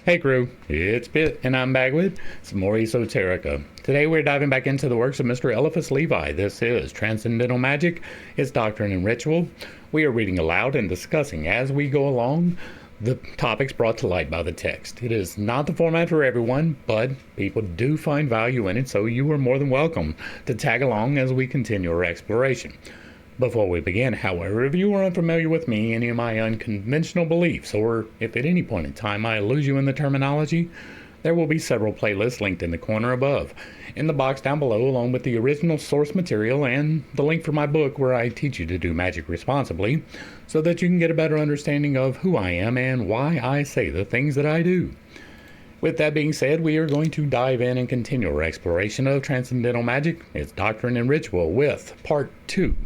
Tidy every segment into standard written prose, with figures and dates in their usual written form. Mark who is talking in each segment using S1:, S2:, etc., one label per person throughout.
S1: Hey crew, it's Pitt, and I'm back with some more esoterica. Today we're diving back into the works of Mr. Eliphas Levi. This is Transcendental Magic, its Doctrine and Ritual. We are reading aloud and discussing as we go along the topics brought to light by the text. It is not the format for everyone, but people do find value in it, so you are more than welcome to tag along as we continue our exploration. Before we begin, however, if you are unfamiliar with me, any of my unconventional beliefs, or if at any point in time I lose you in the terminology, there will be several playlists linked in the corner above, in the box down below, along with the original source material and the link for my book where I teach you to do magic responsibly, so that you can get a better understanding of who I am and why I say the things that I do. With that being said, we are going to dive in and continue our exploration of Transcendental Magic, its Doctrine and Ritual, with Part 2.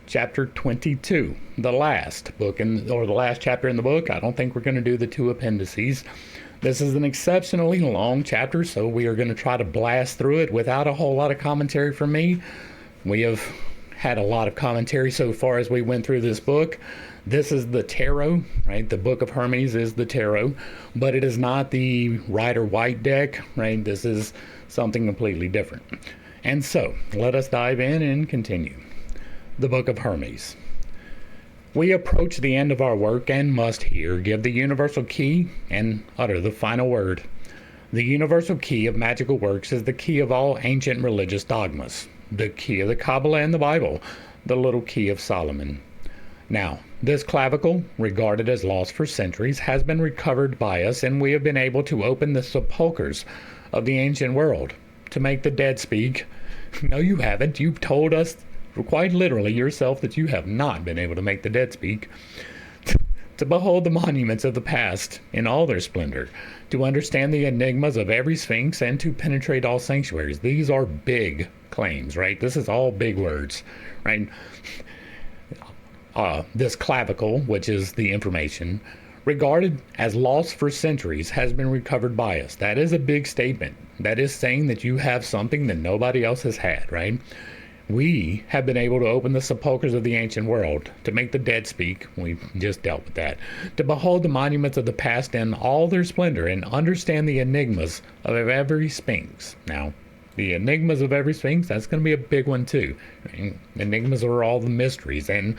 S1: Chapter 22, the last book the last chapter in the book. I don't think we're going to do the two appendices. This is an exceptionally long chapter, so we are going to try to blast through it without a whole lot of commentary from me. We have had a lot of commentary so far as we went through this book. This is the tarot, right? The Book of Hermes is the tarot, but it is not the Rider-Waite deck, right? This is something completely different. And so, let us dive in and continue. The Book of Hermes. We approach the end of our work and must here give the universal key and utter the final word. The universal key of magical works is the key of all ancient religious dogmas, the key of the Kabbalah and the Bible, the little key of Solomon. Now, this clavicle, regarded as lost for centuries, has been recovered by us, and we have been able to open the sepulchres of the ancient world, to make the dead speak. No, you haven't. You've told us quite literally yourself that you have not been able to make the dead speak. To behold the monuments of the past in all their splendor, to understand the enigmas of every sphinx, and to penetrate all sanctuaries. These are big claims, right? This is all big words, right? This clavicle, which is the information, regarded as lost for centuries, has been recovered by us. That is a big statement. That is saying that you have something that nobody else has had, right? We have been able to open the sepulchres of the ancient world, to make the dead speak. We just dealt with that. To behold the monuments of the past in all their splendor and understand the enigmas of every sphinx. Now, the enigmas of every sphinx, that's going to be a big one too. Enigmas are all the mysteries, and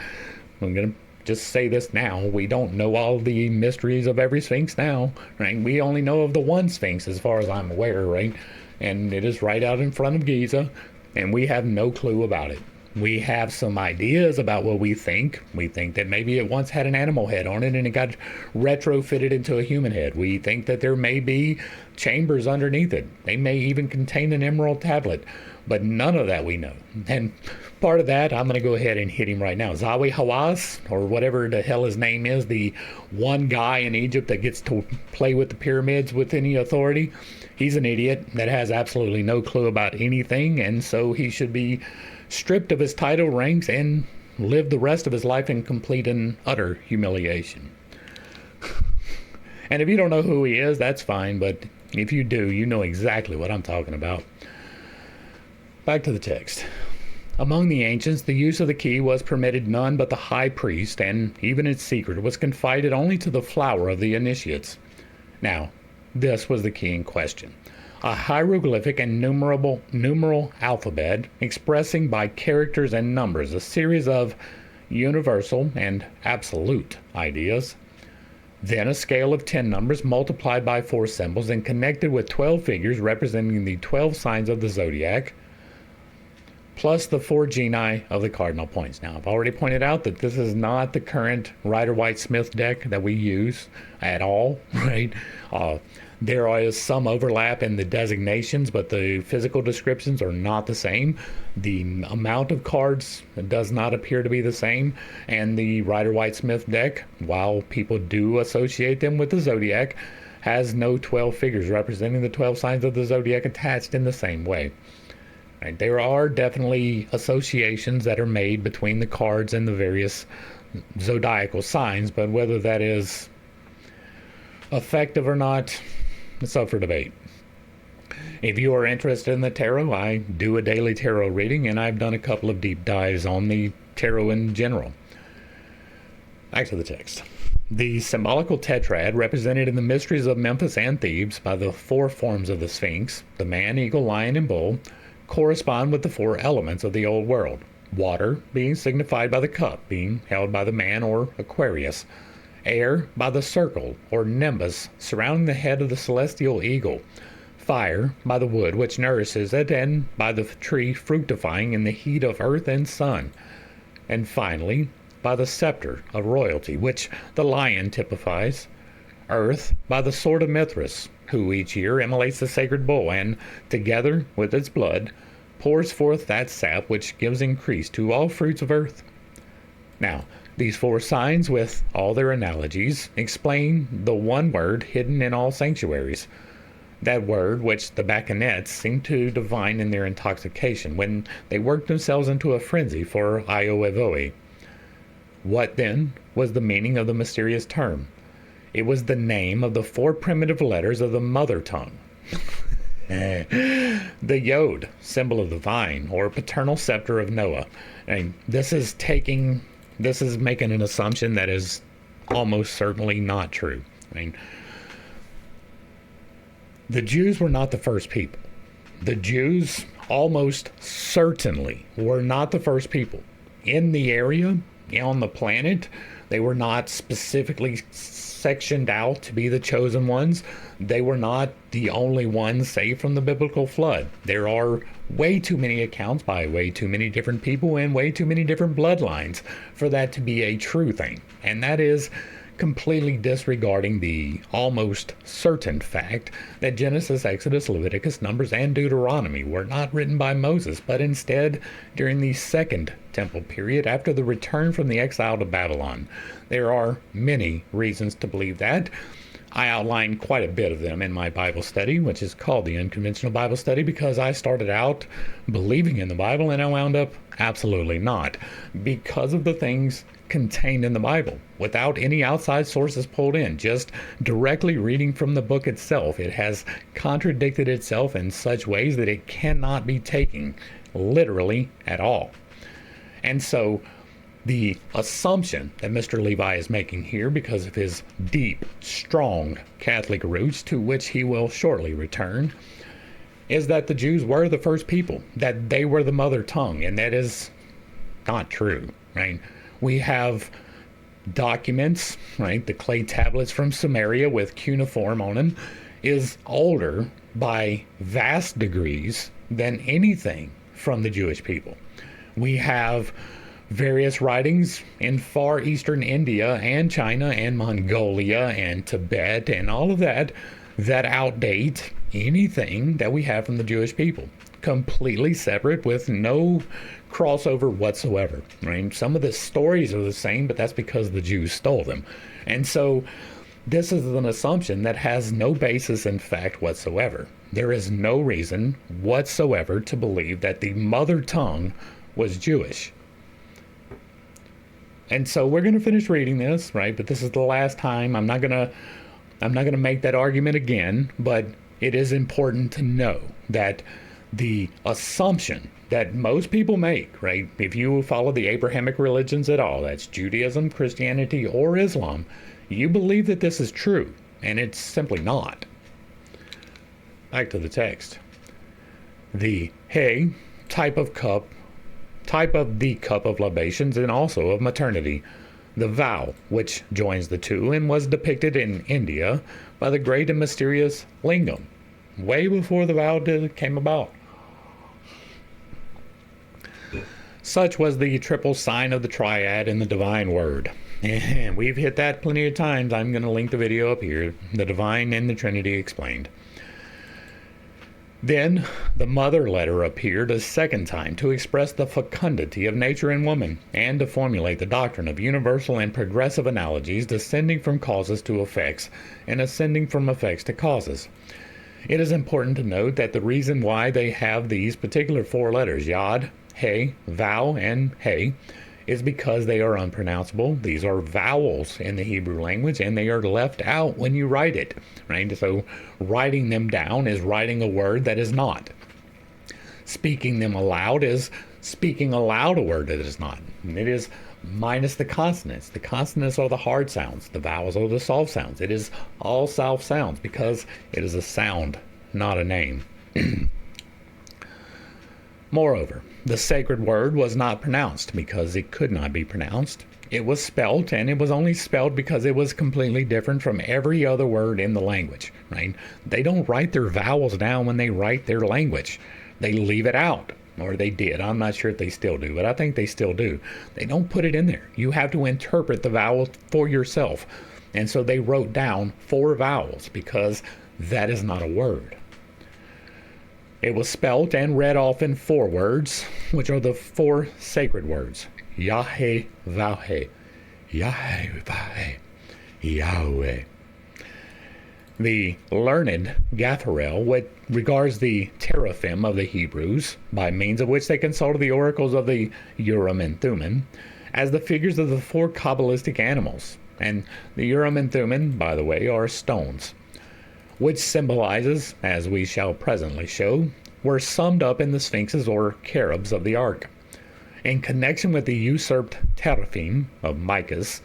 S1: I'm going to just say this now. We don't know all the mysteries of every sphinx now, right? We only know of the one sphinx as far as I'm aware, right? And it is right out in front of Giza. And we have no clue about it. We have some ideas about what we think. We think that maybe it once had an animal head on it and it got retrofitted into a human head. We think that there may be chambers underneath it. They may even contain an emerald tablet. But none of that we know. And part of that, I'm going to go ahead and hit him right now. Zawi Hawass, or whatever the hell his name is, the one guy in Egypt that gets to play with the pyramids with any authority. He's an idiot that has absolutely no clue about anything, and so he should be stripped of his title ranks and live the rest of his life in complete and utter humiliation. And if you don't know who he is, that's fine, but if you do, you know exactly what I'm talking about. Back to the text. Among the ancients, the use of the key was permitted none but the high priest, and even its secret was confided only to the flower of the initiates. Now, this was the key in question. A hieroglyphic and numeral alphabet expressing by characters and numbers a series of universal and absolute ideas. Then a scale of 10 numbers multiplied by 4 symbols and connected with 12 figures representing the 12 signs of the zodiac, plus the 4 genii of the cardinal points. Now, I've already pointed out that this is not the current Rider-Waite-Smith deck that we use at all, right? There is some overlap in the designations, but the physical descriptions are not the same. The amount of cards does not appear to be the same, and the Rider-Waite-Smith deck, while people do associate them with the zodiac, has no 12 figures representing the 12 signs of the zodiac attached in the same way. Right? There are definitely associations that are made between the cards and the various zodiacal signs, but whether that is effective or not, it's up for debate. If you are interested in the tarot, I do a daily tarot reading, and I've done a couple of deep dives on the tarot in general. Back to the text. The symbolical tetrad, represented in the mysteries of Memphis and Thebes by the four forms of the Sphinx, the man, eagle, lion, and bull, correspond with the four elements of the old world. Water being signified by the cup being held by the man or Aquarius. Air by the circle or nimbus surrounding the head of the celestial eagle. Fire by the wood which nourishes it and by the tree fructifying in the heat of earth and sun. And finally, by the scepter of royalty, which the lion typifies. Earth by the sword of Mithras, who each year immolates the sacred bull, and, together with its blood, pours forth that sap which gives increase to all fruits of earth. Now, these four signs, with all their analogies, explain the one word hidden in all sanctuaries. That word which the Bacchanets seem to divine in their intoxication when they work themselves into a frenzy for Io Evoi. What, then, was the meaning of the mysterious term? It was the name of the four primitive letters of the mother tongue. The Yod, symbol of the vine, or paternal scepter of Noah. This is making an assumption that is almost certainly not true. The Jews were not the first people. The Jews almost certainly were not the first people. In the area, on the planet, they were not specifically sectioned out to be the chosen ones. They were not the only ones saved from the biblical flood. There are way too many accounts by way too many different people and way too many different bloodlines for that to be a true thing. And that is completely disregarding the almost certain fact that Genesis, Exodus, Leviticus, Numbers, and Deuteronomy were not written by Moses, but instead during the Second Temple period after the return from the exile to Babylon. There are many reasons to believe that. I outlined quite a bit of them in my Bible study, which is called the Unconventional Bible Study, because I started out believing in the Bible and I wound up absolutely not, because of the things contained in the Bible, without any outside sources pulled in, just directly reading from the book itself. It has contradicted itself in such ways that it cannot be taken literally at all. And so the assumption that Mr. Levi is making here, because of his deep, strong Catholic roots, to which he will shortly return, is that the Jews were the first people, that they were the mother tongue, and that is not true, right? We have documents, right? The clay tablets from Samaria with cuneiform on them is older by vast degrees than anything from the Jewish people. We have various writings in far eastern India and China and Mongolia and Tibet and all of that outdate anything that we have from the Jewish people. Completely separate with no crossover whatsoever. Right? Some of the stories are the same, but that's because the Jews stole them. And so this is an assumption that has no basis in fact whatsoever. There is no reason whatsoever to believe that the mother tongue was Jewish. And so we're going to finish reading this, right? But this is the last time. I'm not going to make that argument again, but it is important to know that the assumption that most people make, right? If you follow the Abrahamic religions at all, that's Judaism, Christianity, or Islam, you believe that this is true, and it's simply not. Back to the text. The He, type of the cup of libations and also of maternity. The vow, which joins the two and was depicted in India by the great and mysterious Lingam, way before the vow came about. Such was the triple sign of the triad in the divine word. And we've hit that plenty of times. I'm going to link the video up here. The divine and the Trinity explained. Then the mother letter appeared a second time to express the fecundity of nature in woman and to formulate the doctrine of universal and progressive analogies descending from causes to effects and ascending from effects to causes. It is important to note that the reason why they have these particular four letters, Yod, He, Vow, and He, is because they are unpronounceable. These are vowels in the Hebrew language, and they are left out when you write it, right? So writing them down is writing a word that is not. Speaking them aloud is speaking aloud a word that is not. And it is minus the consonants. The consonants are the hard sounds. The vowels are the soft sounds. It is all soft sounds because it is a sound, not a name. Moreover, the sacred word was not pronounced because it could not be pronounced. It was spelt, and it was only spelled because it was completely different from every other word in the language, right? They don't write their vowels down when they write their language. They leave it out, or they did. I'm not sure if they still do, but I think they still do. They don't put it in there. You have to interpret the vowels for yourself. And so they wrote down 4 vowels because that is not a word. It was spelt and read off in 4 words, which are the 4 sacred words. Yahweh, Vaheh, Yahweh, Vaheh, Yahweh. The learned Gaffarel regards the teraphim of the Hebrews, by means of which they consulted the oracles of the Urim and Thummim, as the figures of the 4 Kabbalistic animals. And the Urim and Thummim, by the way, are stones, which symbolizes, as we shall presently show, were summed up in the sphinxes or cherubs of the ark. In connection with the usurped teraphim of Micas,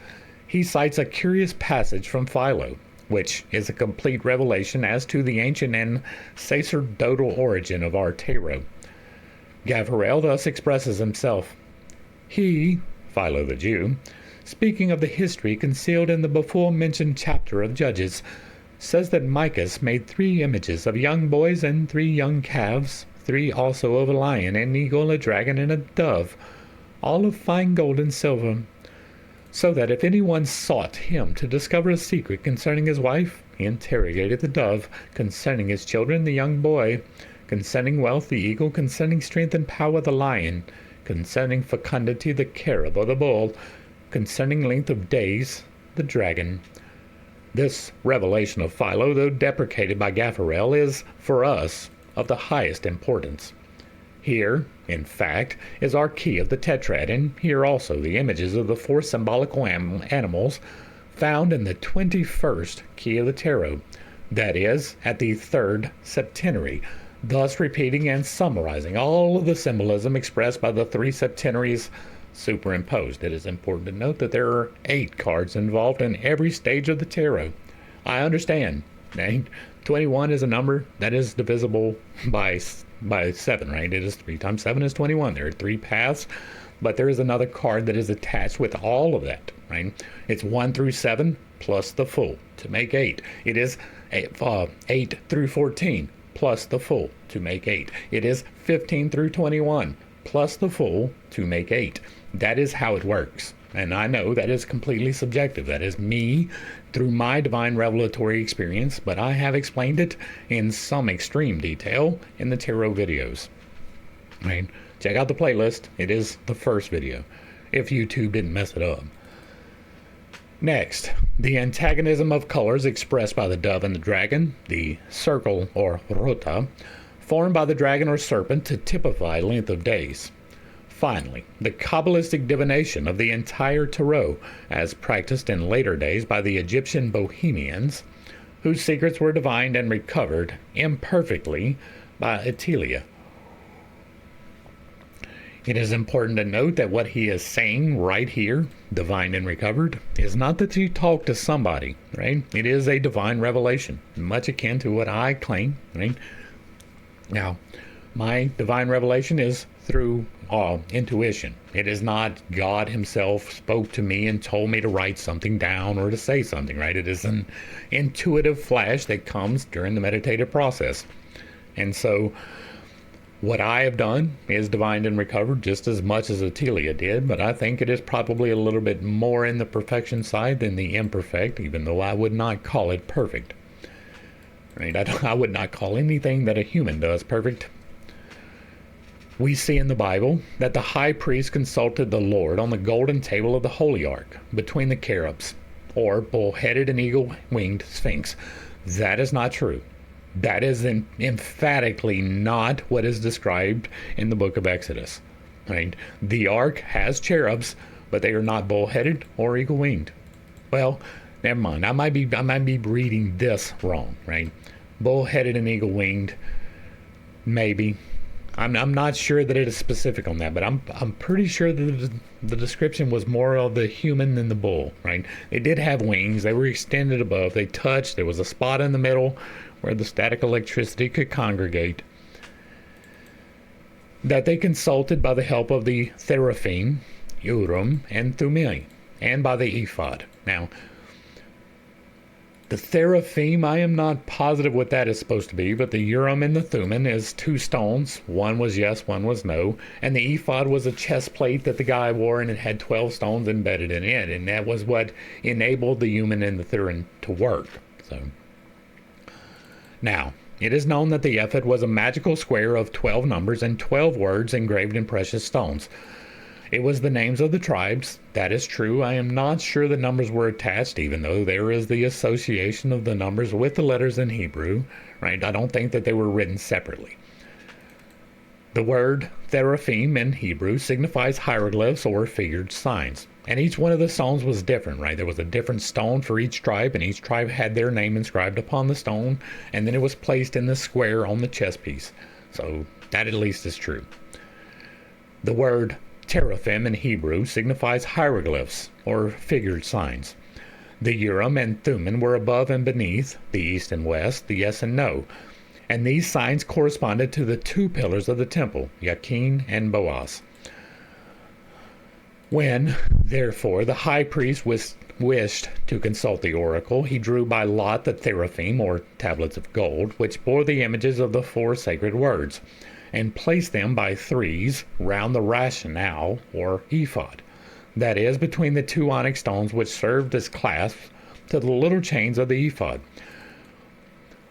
S1: he cites a curious passage from Philo, which is a complete revelation as to the ancient and sacerdotal origin of our tarot. Gaffarel thus expresses himself. He, Philo the Jew, speaking of the history concealed in the before-mentioned chapter of Judges, says that Micas made 3 images of young boys and 3 young calves, 3 also of a lion, an eagle, a dragon, and a dove, all of fine gold and silver, so that if anyone sought him to discover a secret concerning his wife, he interrogated the dove, concerning his children, the young boy, concerning wealth, the eagle, concerning strength and power, the lion, concerning fecundity, the cherub or the bull, concerning length of days, the dragon. This revelation of Philo, though deprecated by Gaffarel, is, for us, of the highest importance. Here, in fact, is our key of the tetrad, and here also the images of the 4 symbolical animals found in the 21st key of the tarot, that is, at the 3rd septenary, thus repeating and summarizing all of the symbolism expressed by the 3 septenaries superimposed. It is important to note that there are 8 cards involved in every stage of the tarot. I understand. 21 is a number that is divisible by 7, right? It is 3 times 7 is 21. There are 3 paths, but there is another card that is attached with all of that, right? It's 1 through 7 plus the full to make 8. It is 8 through 14 plus the full to make 8. It is 15 through 21 plus the full to make 8. That is how it works. And I know that is completely subjective. That is me through my divine revelatory experience, but I have explained it in some extreme detail in the tarot videos. Right? Check out the playlist. It is the first video, if YouTube didn't mess it up. Next, the antagonism of colors expressed by the dove and the dragon, the circle or rota, formed by the dragon or serpent to typify length of days. Finally, the Kabbalistic divination of the entire tarot, as practiced in later days by the Egyptian Bohemians, whose secrets were divined and recovered imperfectly by Attilia. It is important to note that what he is saying right here, divined and recovered, is not that you talk to somebody, right? It is a divine revelation, much akin to what I claim, right? Now, my divine revelation is through intuition. It is not God himself spoke to me and told me to write something down or to say something, right? It is an intuitive flash that comes during the meditative process. And so what I have done is divined and recovered just as much as Attilia did, but I think it is probably a little bit more in the perfection side than the imperfect, even though I would not call it perfect. Right? I would not call anything that a human does perfect. We see in the Bible that the high priest consulted the Lord on the golden table of the Holy Ark between the cherubs, or bull-headed and eagle-winged sphinx. That is not true. That is emphatically not what is described in the book of Exodus. Right? The ark has cherubs, but they are not bull-headed or eagle-winged. Well, never mind. I might be reading this wrong. Right? Bull-headed and eagle-winged, maybe. I'm not sure that it is specific on that, but I'm pretty sure that the description was more of the human than the bull, right? They did have wings. They were extended above. They touched. There was a spot in the middle where the static electricity could congregate. That they consulted by the help of the Seraphim, Urim, and Thummim, and by the ephod. Now, the Seraphim, I am not positive what that is supposed to be, but the Urim and the Thummim is two stones. One was yes, one was no. And the ephod was a chest plate that the guy wore, and it had 12 stones embedded in it. And that was what enabled the Urim and the Thummim to work. So, now, it is known that the ephod was a magical square of 12 numbers and 12 words engraved in precious stones. It was the names of the tribes. That is true. I am not sure the numbers were attached, even though there is the association of the numbers with the letters in Hebrew, right? I don't think that they were written separately. The word Seraphim in Hebrew signifies hieroglyphs or figured signs. And each one of the stones was different, right? There was a different stone for each tribe, and each tribe had their name inscribed upon the stone, and then it was placed in the square on the chest piece. So that at least is true. The word Teraphim in Hebrew signifies hieroglyphs or figured signs. The Urim and Thummim were above and beneath, the east and west, the yes and no. And these signs corresponded to the two pillars of the temple, Yakin and Boaz. When, therefore, the high priest wished to consult the oracle, he drew by lot the Seraphim, or tablets of gold, which bore the images of the 4 sacred words, and placed them by threes round the rationale, or ephod, that is, between the 2 onyx stones which served as clasps to the little chains of the ephod.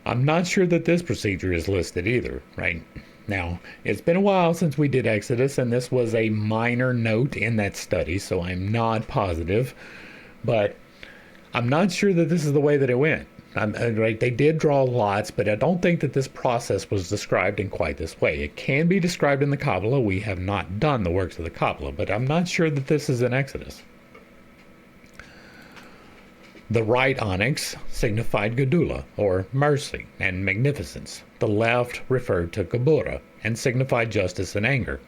S1: I'm not sure that this procedure is listed either, right? Now, it's been a while since we did Exodus, and this was a minor note in that study, so I'm not positive, but I'm not sure that this is the way that it went. Right, they did draw lots, but I don't think that this process was described in quite this way. It can be described in the Kabbalah. We have not done the works of the Kabbalah, but I'm not sure that this is in Exodus. The right onyx signified Gedula, or mercy, and magnificence. The left referred to Geburah, and signified justice and anger.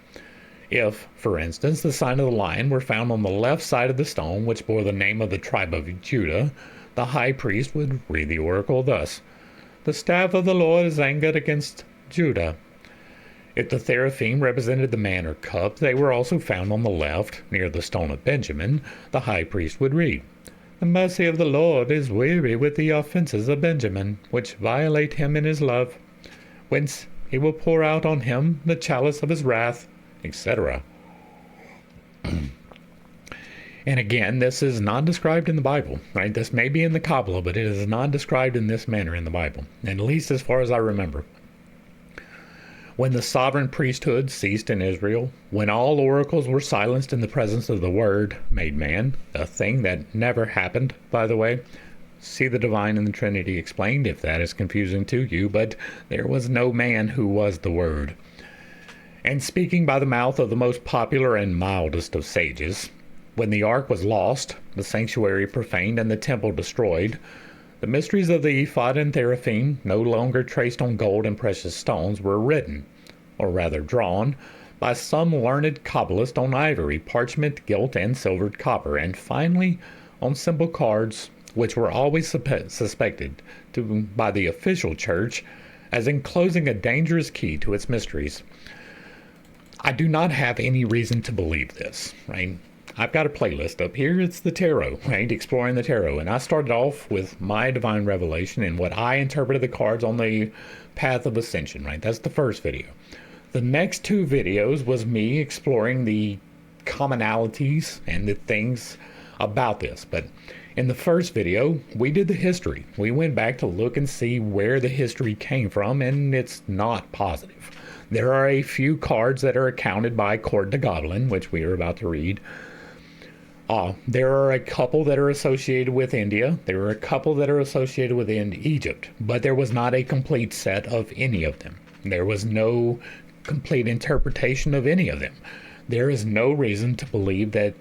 S1: If, for instance, the sign of the lion were found on the left side of the stone, which bore the name of the tribe of Judah, the high priest would read the oracle thus: "The staff of the Lord is angered against Judah." If the seraphim represented the man or cup, they were also found on the left, near the stone of Benjamin. The high priest would read: "The mercy of the Lord is weary with the offenses of Benjamin, which violate him in his love. Whence he will pour out on him the chalice of his wrath," etc. And again, this is not described in the Bible, right? This may be in the Kabbalah, but it is not described in this manner in the Bible, at least as far as I remember. When the sovereign priesthood ceased in Israel, when all oracles were silenced in the presence of the Word made man, a thing that never happened, by the way. See the Divine and the Trinity explained if that is confusing to you, but there was no man who was the Word. And speaking by the mouth of the most popular and mildest of sages, when the ark was lost, the sanctuary profaned, and the temple destroyed, the mysteries of the ephod and seraphim, no longer traced on gold and precious stones, were written, or rather drawn, by some learned Kabbalist on ivory, parchment, gilt, and silvered copper, and finally on simple cards, which were always suspected by the official church as enclosing a dangerous key to its mysteries. I do not have any reason to believe this, right? I've got a playlist up here. It's the tarot, right? Exploring the tarot. And I started off with my divine revelation and what I interpreted the cards on the path of ascension, right? That's the first video. The next 2 videos was me exploring the commonalities and the things about this. But in the first video, we did the history. We went back to look and see where the history came from, and it's not positive. There are a few cards that are accounted by Court de Gobelin, which we are about to read. There are a couple that are associated with India. There are a couple that are associated with Egypt, but there was not a complete set of any of them. There was no complete interpretation of any of them. There is no reason to believe that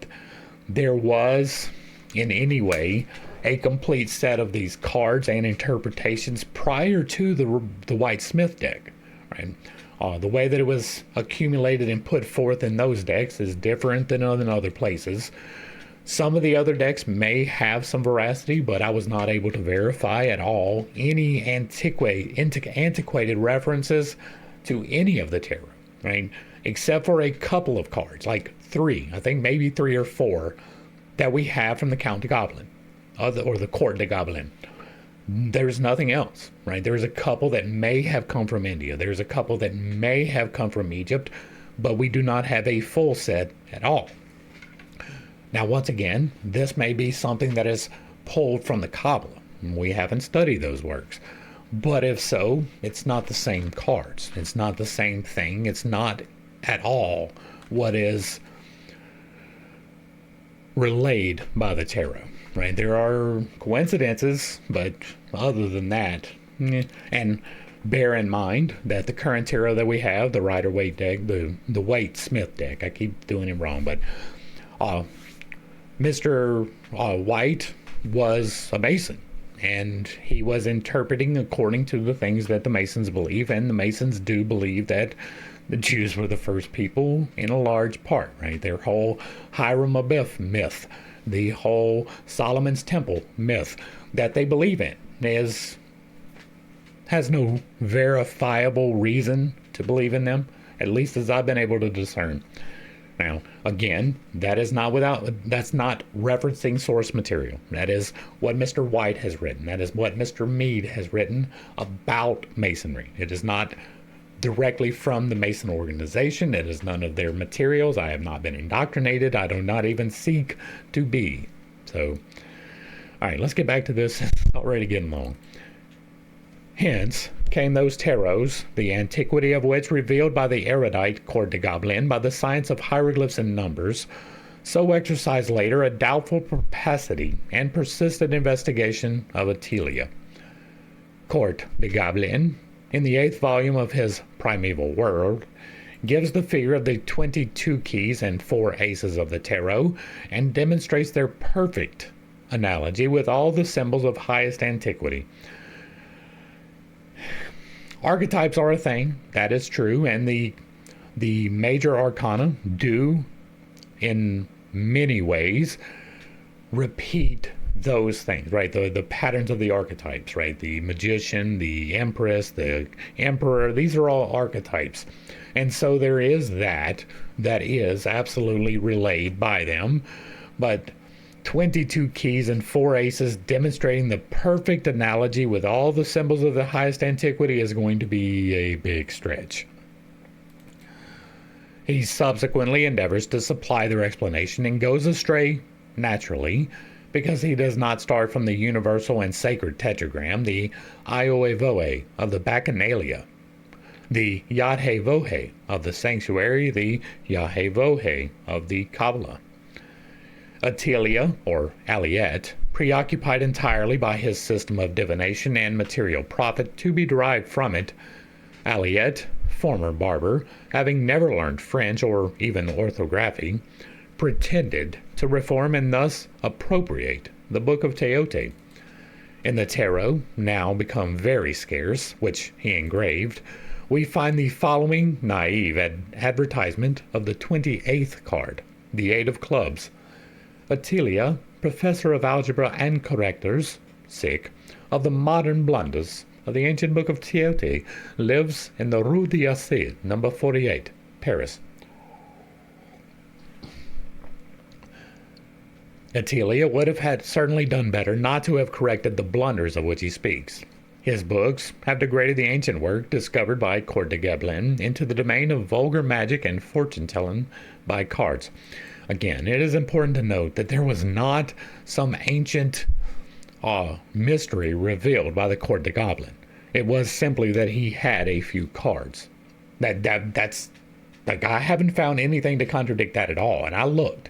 S1: there was, in any way, a complete set of these cards and interpretations prior to the White Smith deck, right? The way that it was accumulated and put forth in those decks is different than in other places. Some of the other decks may have some veracity, but I was not able to verify at all any antiquated references to any of the tarot, right? Except for a couple of cards, like three, I think maybe 3 or 4, that we have from the Count de Gobelin, or the Court de Gobelin. There's nothing else, right? There's a couple that may have come from India. There's a couple that may have come from Egypt, but we do not have a full set at all. Now, once again, this may be something that is pulled from the Kabbalah. We haven't studied those works. But if so, it's not the same cards. It's not the same thing. It's not at all what is relayed by the tarot, right? There are coincidences, but other than that, and bear in mind that the current tarot that we have, the Rider-Waite deck, the Waite-Smith deck, I keep doing it wrong, but Mr. White was a Mason, and he was interpreting according to the things that the Masons believe, and the Masons do believe that the Jews were the first people in a large part, right? Their whole Hiram Abiff myth, the whole Solomon's Temple myth that they believe in has no verifiable reason to believe in them, at least as I've been able to discern. Now, again, that's not referencing source material. That is what Mr. White has written. That is what Mr. Mead has written about Masonry. It is not directly from the Mason organization. It is none of their materials. I have not been indoctrinated. I do not even seek to be. So, all right, let's get back to this. It's already getting long. Hence came those tarots, the antiquity of which revealed by the erudite Court de Gobelin by the science of hieroglyphs and numbers, so exercised later a doubtful perspicacity and persistent investigation of Attilia. Court de Gobelin, in the 8th volume of his Primeval World, gives the figure of the 22 keys and 4 aces of the tarot and demonstrates their perfect analogy with all the symbols of highest antiquity. Archetypes are a thing, that is true, and the major arcana do, in many ways, repeat those things, right? The patterns of the archetypes, right? The magician, the empress, the emperor, these are all archetypes. And so there is that is absolutely relayed by them, but 22 keys and 4 aces demonstrating the perfect analogy with all the symbols of the highest antiquity is going to be a big stretch. He subsequently endeavors to supply their explanation and goes astray naturally because he does not start from the universal and sacred tetragram, the Ioevoe of the Bacchanalia, the Yad-He-Vohe of the sanctuary, the Yah-He-Vohe of the Kabbalah. Attilia, or Aliette, preoccupied entirely by his system of divination and material profit to be derived from it, Aliette, former barber, having never learned French or even orthography, pretended to reform and thus appropriate the Book of Teote. In the tarot, now become very scarce, which he engraved, we find the following naive advertisement of the 28th card, the 8 of clubs. Attilia, professor of algebra and correctors, of the modern blunders of the ancient Book of Teote, lives in the Rue d'Assy, number 48, Paris. Attilia would have certainly done better not to have corrected the blunders of which he speaks. His books have degraded the ancient work discovered by Court de Gobelin into the domain of vulgar magic and fortune-telling by cards. Again, it is important to note that there was not some ancient mystery revealed by the Court de Gobelin. It was simply that he had a few cards. That's like, I haven't found anything to contradict that at all, and I looked.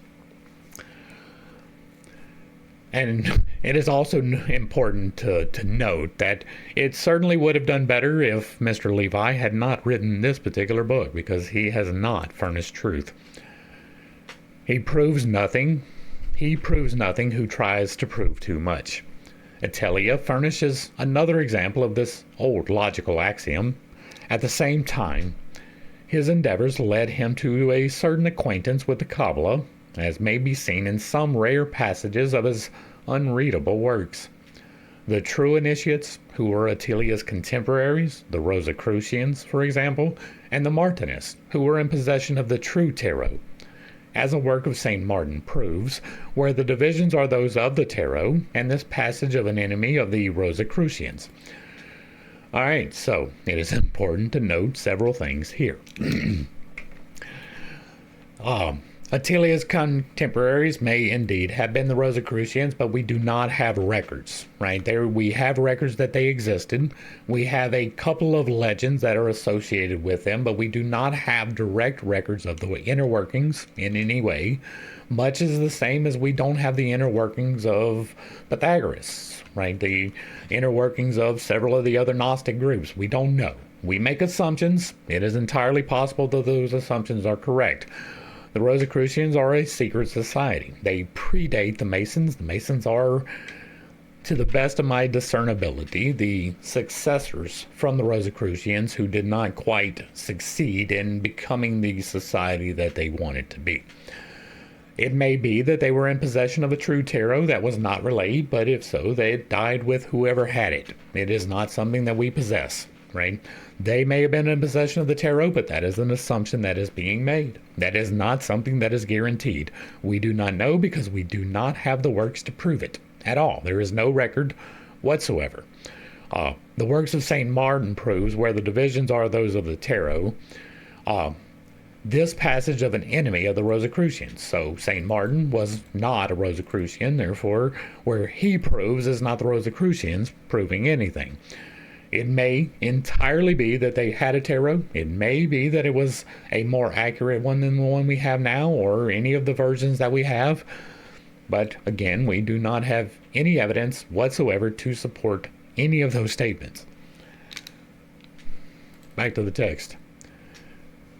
S1: And it is also important to note that it certainly would have done better if Mr. Levi had not written this particular book, because he has not furnished truth. He proves nothing who tries to prove too much. Attilia furnishes another example of this old logical axiom. At the same time, His endeavors led him to a certain acquaintance with the Kabbalah, as may be seen in some rare passages of his unreadable works. The true initiates, who were Attilia's contemporaries, the Rosicrucians, for example, and the Martinists, who were in possession of the true tarot, as a work of St. Martin proves, where the divisions are those of the tarot, and this passage of an enemy of the Rosicrucians. Alright, so it is important to note several things here. Attilia's contemporaries may indeed have been the Rosicrucians, but we do not have records, right? We have records that they existed. We have a couple of legends that are associated with them, but we do not have direct records of the inner workings in any way, much as the same as we don't have the inner workings of Pythagoras, right? The inner workings of several of the other Gnostic groups. We don't know. We make assumptions. It is entirely possible that those assumptions are correct. The Rosicrucians are a secret society. They predate the Masons. The Masons are, to the best of my discernibility, the successors from the Rosicrucians who did not quite succeed in becoming the society that they wanted to be. It may be that they were in possession of a true tarot that was not relayed, but if so, they died with whoever had it. It is not something that we possess, right? They may have been in possession of the tarot, but that is an assumption that is being made. That is not something that is guaranteed. We do not know because we do not have the works to prove it at all. There is no record whatsoever. The works of St. Martin proves where the divisions are those of the tarot. This passage of an enemy of the Rosicrucians. So St. Martin was not a Rosicrucian, therefore where he proves is not the Rosicrucians proving anything. It may entirely be that they had a tarot. It may be that it was a more accurate one than the one we have now, or any of the versions that we have. But again, we do not have any evidence whatsoever to support any of those statements. Back to the text.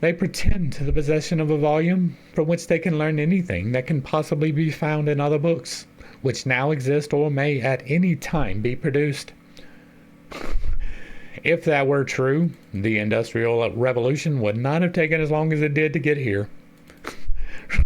S1: They pretend to the possession of a volume from which they can learn anything that can possibly be found in other books, which now exist or may at any time be produced. If that were true, the Industrial Revolution would not have taken as long as it did to get here.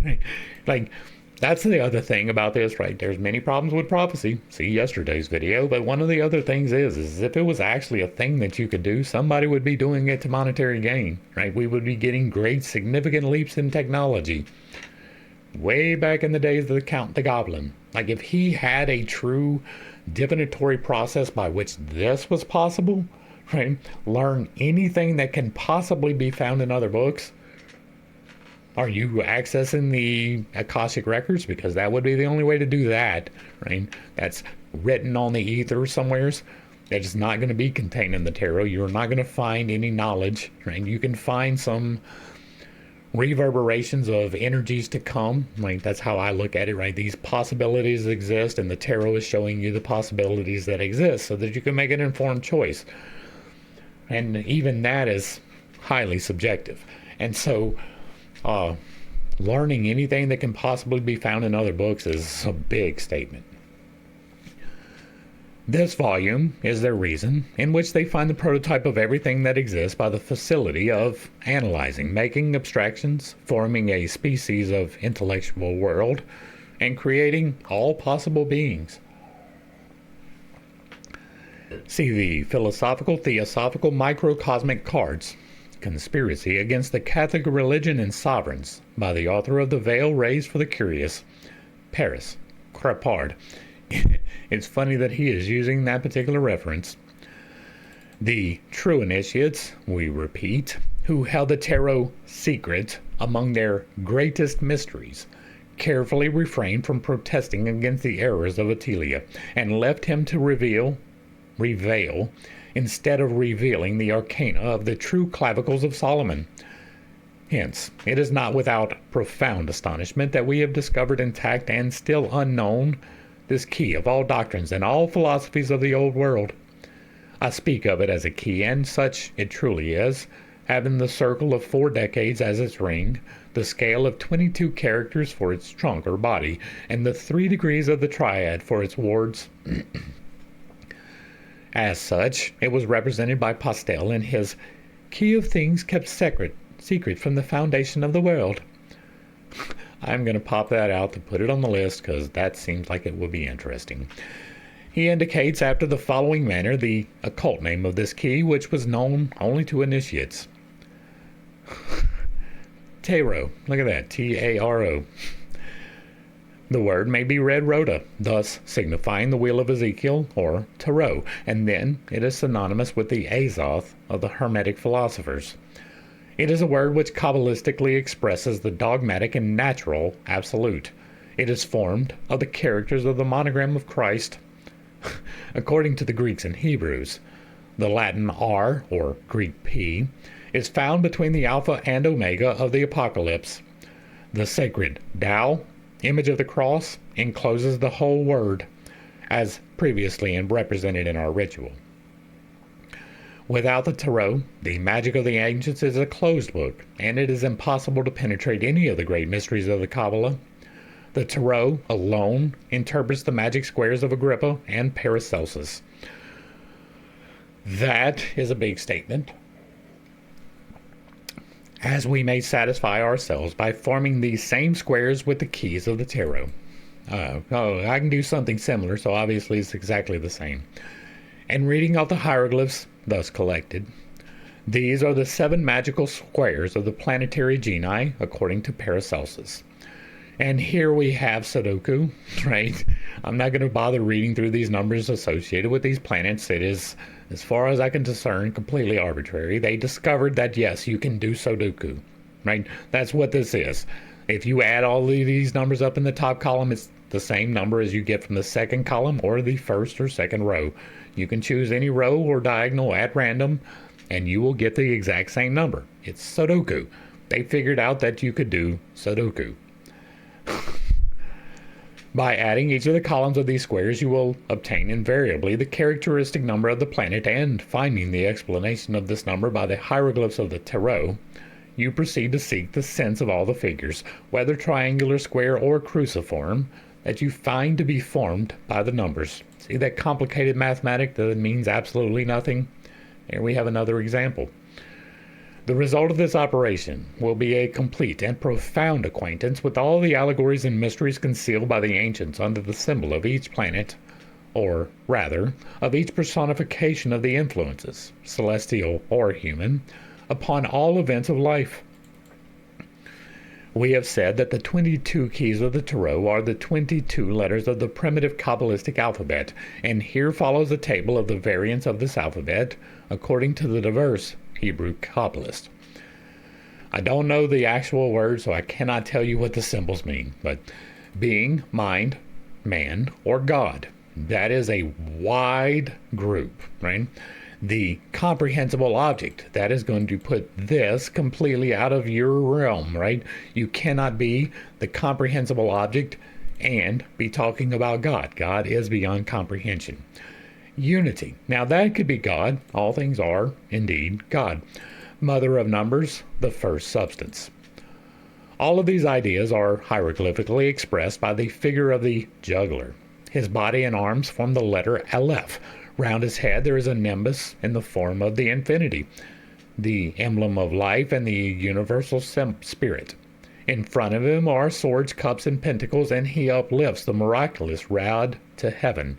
S1: Right? Like, that's the other thing about this, right? There's many problems with prophecy. See yesterday's video. But one of the other things is if it was actually a thing that you could do, somebody would be doing it to monetary gain, right? We would be getting great, significant leaps in technology. Way back in the days of the Count the Goblin. Like, if he had a true divinatory process by which this was possible, right? Learn anything that can possibly be found in other books. Are you accessing the Akashic records? Because that would be the only way to do that, right? That's written on the ether somewheres. That is not going to be contained in the tarot. You're not going to find any knowledge, right? You can find some reverberations of energies to come. Like, that's how I look at it, right? These possibilities exist, and the tarot is showing you the possibilities that exist so that you can make an informed choice. And even that is highly subjective. And so learning anything that can possibly be found in other books is a big statement. This volume is their reason, in which they find the prototype of everything that exists by the facility of analyzing, making abstractions, forming a species of intellectual world, and creating all possible beings. See the Philosophical Theosophical Microcosmic Cards, Conspiracy Against the Catholic Religion and Sovereigns, by the author of The Veil Raised for the Curious, Paris, Crepard. It's funny that he is using that particular reference. The true initiates, we repeat, who held the tarot secret among their greatest mysteries, carefully refrained from protesting against the errors of Attilia, and left him to reveal, instead of revealing the arcana of the true clavicles of Solomon. Hence, it is not without profound astonishment that we have discovered intact and still unknown this key of all doctrines and all philosophies of the old world. I speak of it as a key, and such it truly is, having the circle of 4 decades as its ring, the scale of 22 characters for its trunk or body, and the 3 degrees of the triad for its wards. As such, it was represented by Pastel in his Key of Things Kept secret from the foundation of the world. I'm going to pop that out to put it on the list because that seems like it would be interesting. He indicates after the following manner the occult name of this key, which was known only to initiates. Tarot. Look at that. T-A-R-O. The word may be read rota, thus signifying the wheel of Ezekiel, or tarot, and then it is synonymous with the Azoth of the Hermetic philosophers. It is a word which Kabbalistically expresses the dogmatic and natural absolute. It is formed of the characters of the monogram of Christ, according to the Greeks and Hebrews. The Latin R, or Greek P, is found between the Alpha and Omega of the Apocalypse. The sacred Tao, image of the cross, encloses the whole word, as previously represented in our ritual. Without the tarot, the magic of the ancients is a closed book, and it is impossible to penetrate any of the great mysteries of the Kabbalah. The tarot alone interprets the magic squares of Agrippa and Paracelsus. That is a big statement, as we may satisfy ourselves by forming these same squares with the keys of the tarot. I can do something similar, so obviously it's exactly the same. And reading out the hieroglyphs thus collected, these are the 7 magical squares of the planetary genii, according to Paracelsus. And here we have Sudoku, right? I'm not going to bother reading through these numbers associated with these planets. It is, as far as I can discern, completely arbitrary. They discovered that, yes, you can do Sudoku, right? That's what this is. If you add all of these numbers up in the top column, it's the same number as you get from the second column or the first or second row. You can choose any row or diagonal at random, and you will get the exact same number. It's Sudoku. They figured out that you could do Sudoku. By adding each of the columns of these squares, you will obtain invariably the characteristic number of the planet, and finding the explanation of this number by the hieroglyphs of the tarot, you proceed to seek the sense of all the figures, whether triangular, square, or cruciform, that you find to be formed by the numbers. See that complicated mathematic that means absolutely nothing? Here we have another example. The result of this operation will be a complete and profound acquaintance with all the allegories and mysteries concealed by the ancients under the symbol of each planet, or rather, of each personification of the influences, celestial or human, upon all events of life. We have said that the 22 keys of the tarot are the 22 letters of the primitive Kabbalistic alphabet, and here follows a table of the variants of this alphabet according to the diverse Hebrew Kabbalists. I don't know the actual words, so I cannot tell you what the symbols mean, but being, mind, man, or God, that is a wide group, right? The comprehensible object, that is going to put this completely out of your realm, right? You cannot be the comprehensible object and be talking about God. God is beyond comprehension. Unity. Now that could be God. All things are indeed God. Mother of numbers, the first substance. All of these ideas are hieroglyphically expressed by the figure of the juggler. His body and arms form the letter Aleph. Round his head there is a nimbus in the form of the infinity, the emblem of life and the universal spirit. In front of him are swords, cups, and pentacles, and he uplifts the miraculous rod to heaven.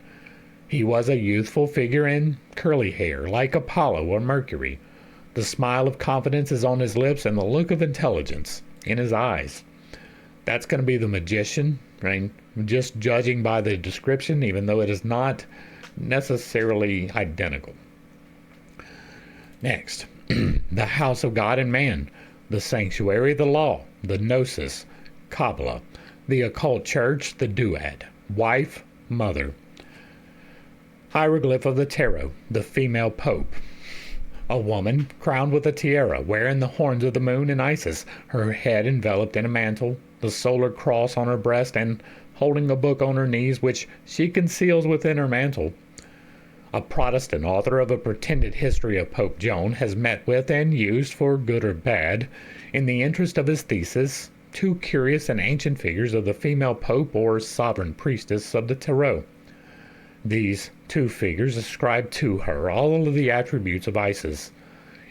S1: He was a youthful figure in curly hair, like Apollo or Mercury. The smile of confidence is on his lips and the look of intelligence in his eyes. That's going to be the magician, right? Just judging by the description, even though it is not necessarily identical. Next, the house of God and man, the sanctuary, the law, the gnosis, Kabbalah, the occult church, the duad, wife, mother. Hieroglyph of the tarot, the female pope. A woman crowned with a tiara, wearing the horns of the moon and Isis, her head enveloped in a mantle, the solar cross on her breast, and holding a book on her knees, which she conceals within her mantle. A Protestant author of a pretended history of Pope Joan has met with and used, for good or bad, in the interest of his thesis, 2 curious and ancient figures of the female pope or sovereign priestess of the tarot. These 2 figures ascribe to her all of the attributes of Isis.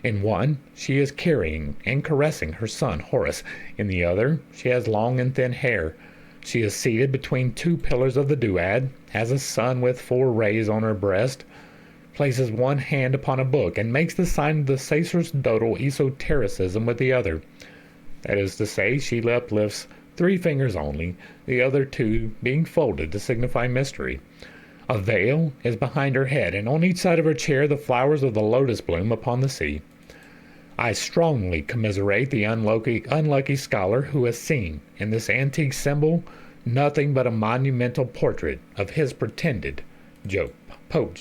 S1: In one, she is carrying and caressing her son Horus. In the other, she has long and thin hair. She is seated between two pillars of the duad, has a sun with 4 rays on her breast, places one hand upon a book, and makes the sign of the sacerdotal esotericism with the other. That is to say, she uplifts 3 fingers only, the other 2 being folded to signify mystery. A veil is behind her head, and on each side of her chair the flowers of the lotus bloom upon the sea. I strongly commiserate the unlucky scholar who has seen in this antique symbol nothing but a monumental portrait of his pretended Pope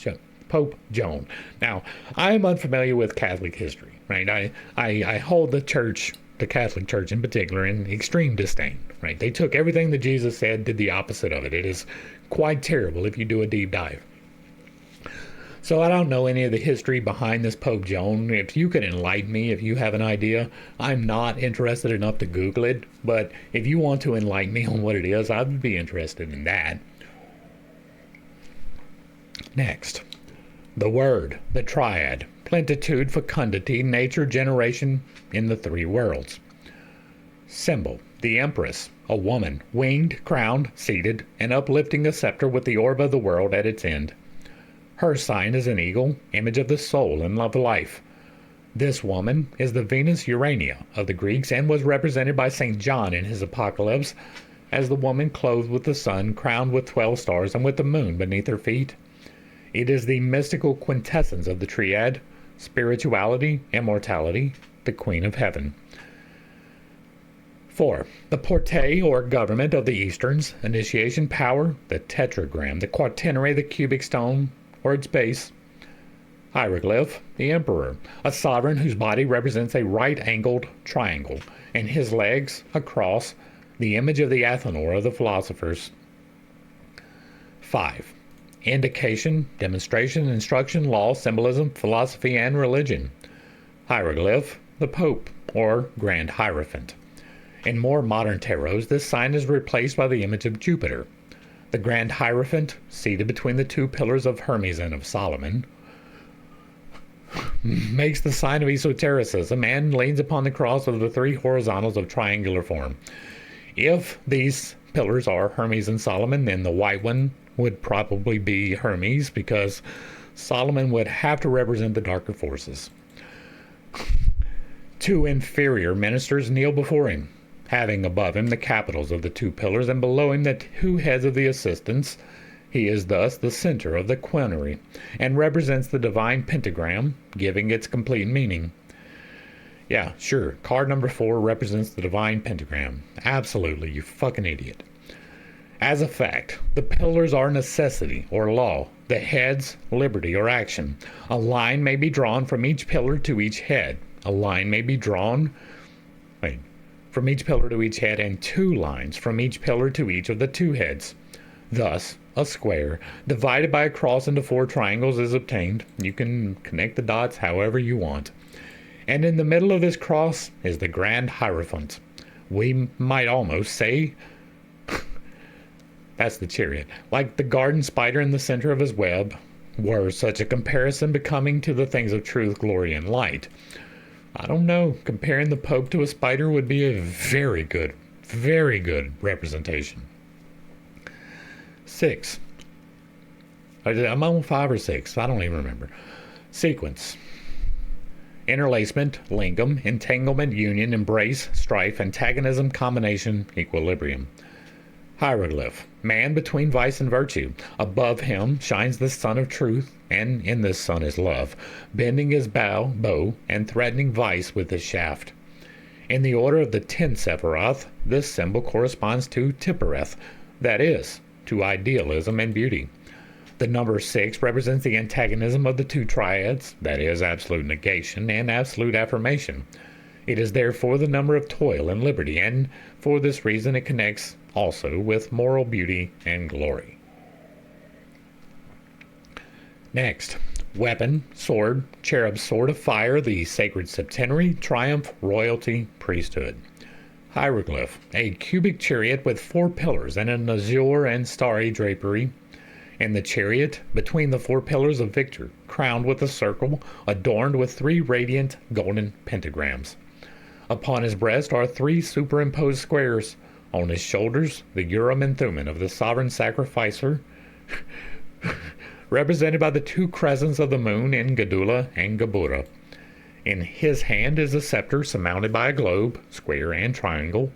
S1: Joan. Now, I am unfamiliar with Catholic history, right? I hold the Catholic Church in particular, in extreme disdain, right? They took everything that Jesus said, did the opposite of it. It is quite terrible if you do a deep dive. So I don't know any of the history behind this Pope Joan. If you could enlighten me, if you have an idea, I'm not interested enough to Google it, but if you want to enlighten me on what it is, I would be interested in that. Next, the Word, the Triad, plenitude, fecundity, nature, generation in the 3 worlds. Symbol, the Empress, a woman, winged, crowned, seated, and uplifting a scepter with the orb of the world at its end. Her sign is an eagle, image of the soul and of life. This woman is the Venus Urania of the Greeks and was represented by St. John in his Apocalypse as the woman clothed with the sun, crowned with 12 stars, and with the moon beneath her feet. It is the mystical quintessence of the triad, spirituality, immortality, the Queen of Heaven. 4. The porte or government of the Easterns, initiation power, the tetragram, the quaternary, the cubic stone, or its base. Hieroglyph, the emperor, a sovereign whose body represents a right-angled triangle, and his legs a cross, the image of the Athenor of the philosophers. 5. Indication, demonstration, instruction, law, symbolism, philosophy, and religion. Hieroglyph, the Pope, or Grand Hierophant. In more modern tarots, this sign is replaced by the image of Jupiter. The Grand Hierophant, seated between the 2 pillars of Hermes and of Solomon, makes the sign of esotericism and leans upon the cross of the 3 horizontals of triangular form. If these pillars are Hermes and Solomon, then the white one would probably be Hermes, because Solomon would have to represent the darker forces. 2 inferior ministers kneel before him, having above him the capitals of the 2 pillars, and below him the 2 heads of the assistants. He is thus the center of the quinary, and represents the divine pentagram, giving its complete meaning. Yeah, sure, card number 4 represents the divine pentagram. Absolutely, you fucking idiot. As a fact, the pillars are necessity or law, the heads liberty or action. A line may be drawn from each pillar to each head. A line may be drawn from each pillar to each head, and 2 lines from each pillar to each of the 2 heads. Thus, a square, divided by a cross into 4 triangles, is obtained. You can connect the dots however you want. And in the middle of this cross is the Grand Hierophant. We might almost say that's the chariot, like the garden spider in the center of his web, were such a comparison becoming to the things of truth, glory, and light. I don't know, comparing the Pope to a spider would be a very good representation. 6. I'm on 5 or 6, I don't even remember. Sequence. Interlacement, lingam, entanglement, union, embrace, strife, antagonism, combination, equilibrium. Hieroglyph, man between vice and virtue. Above him shines the sun of truth, and in this sun is love, bending his bow, and threatening vice with his shaft. In the order of the 10 Sephiroth, this symbol corresponds to Tippereth, that is, to idealism and beauty. The number 6 represents the antagonism of the 2 triads, that is, absolute negation and absolute affirmation. It is therefore the number of toil and liberty, and for this reason it connects also with moral beauty and glory. Next, weapon, sword, cherub's sword of fire, the sacred septenary, triumph, royalty, priesthood. Hieroglyph, a cubic chariot with 4 pillars and an azure and starry drapery. In the chariot, between the four pillars of Victor, crowned with a circle, adorned with three radiant golden pentagrams. Upon his breast are three superimposed squares. On his shoulders, the Urim and Thummim of the sovereign sacrificer, represented by the two crescents of the moon in Gedula and Geburah. In his hand is a scepter surmounted by a globe, square and triangle.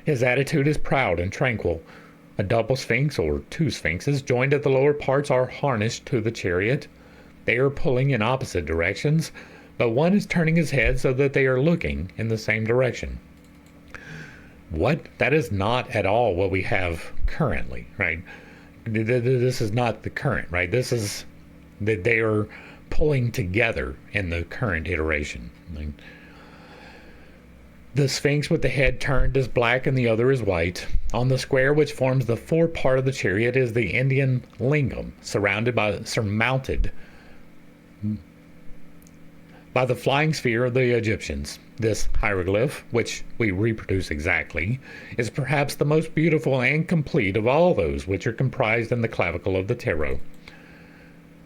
S1: His attitude is proud and tranquil. A double sphinx, or two sphinxes, joined at the lower parts, are harnessed to the chariot. They are pulling in opposite directions, but one is turning his head so that they are looking in the same direction. That is not at all what we have currently, right? This is not the current, right? This is that they are pulling together in the current iteration. The sphinx with the head turned is black and the other is white. On the square which forms the forepart of the chariot is the Indian lingam, surmounted by the flying sphere of the Egyptians. This hieroglyph, which we reproduce exactly, is perhaps the most beautiful and complete of all those which are comprised in the clavicle of the tarot.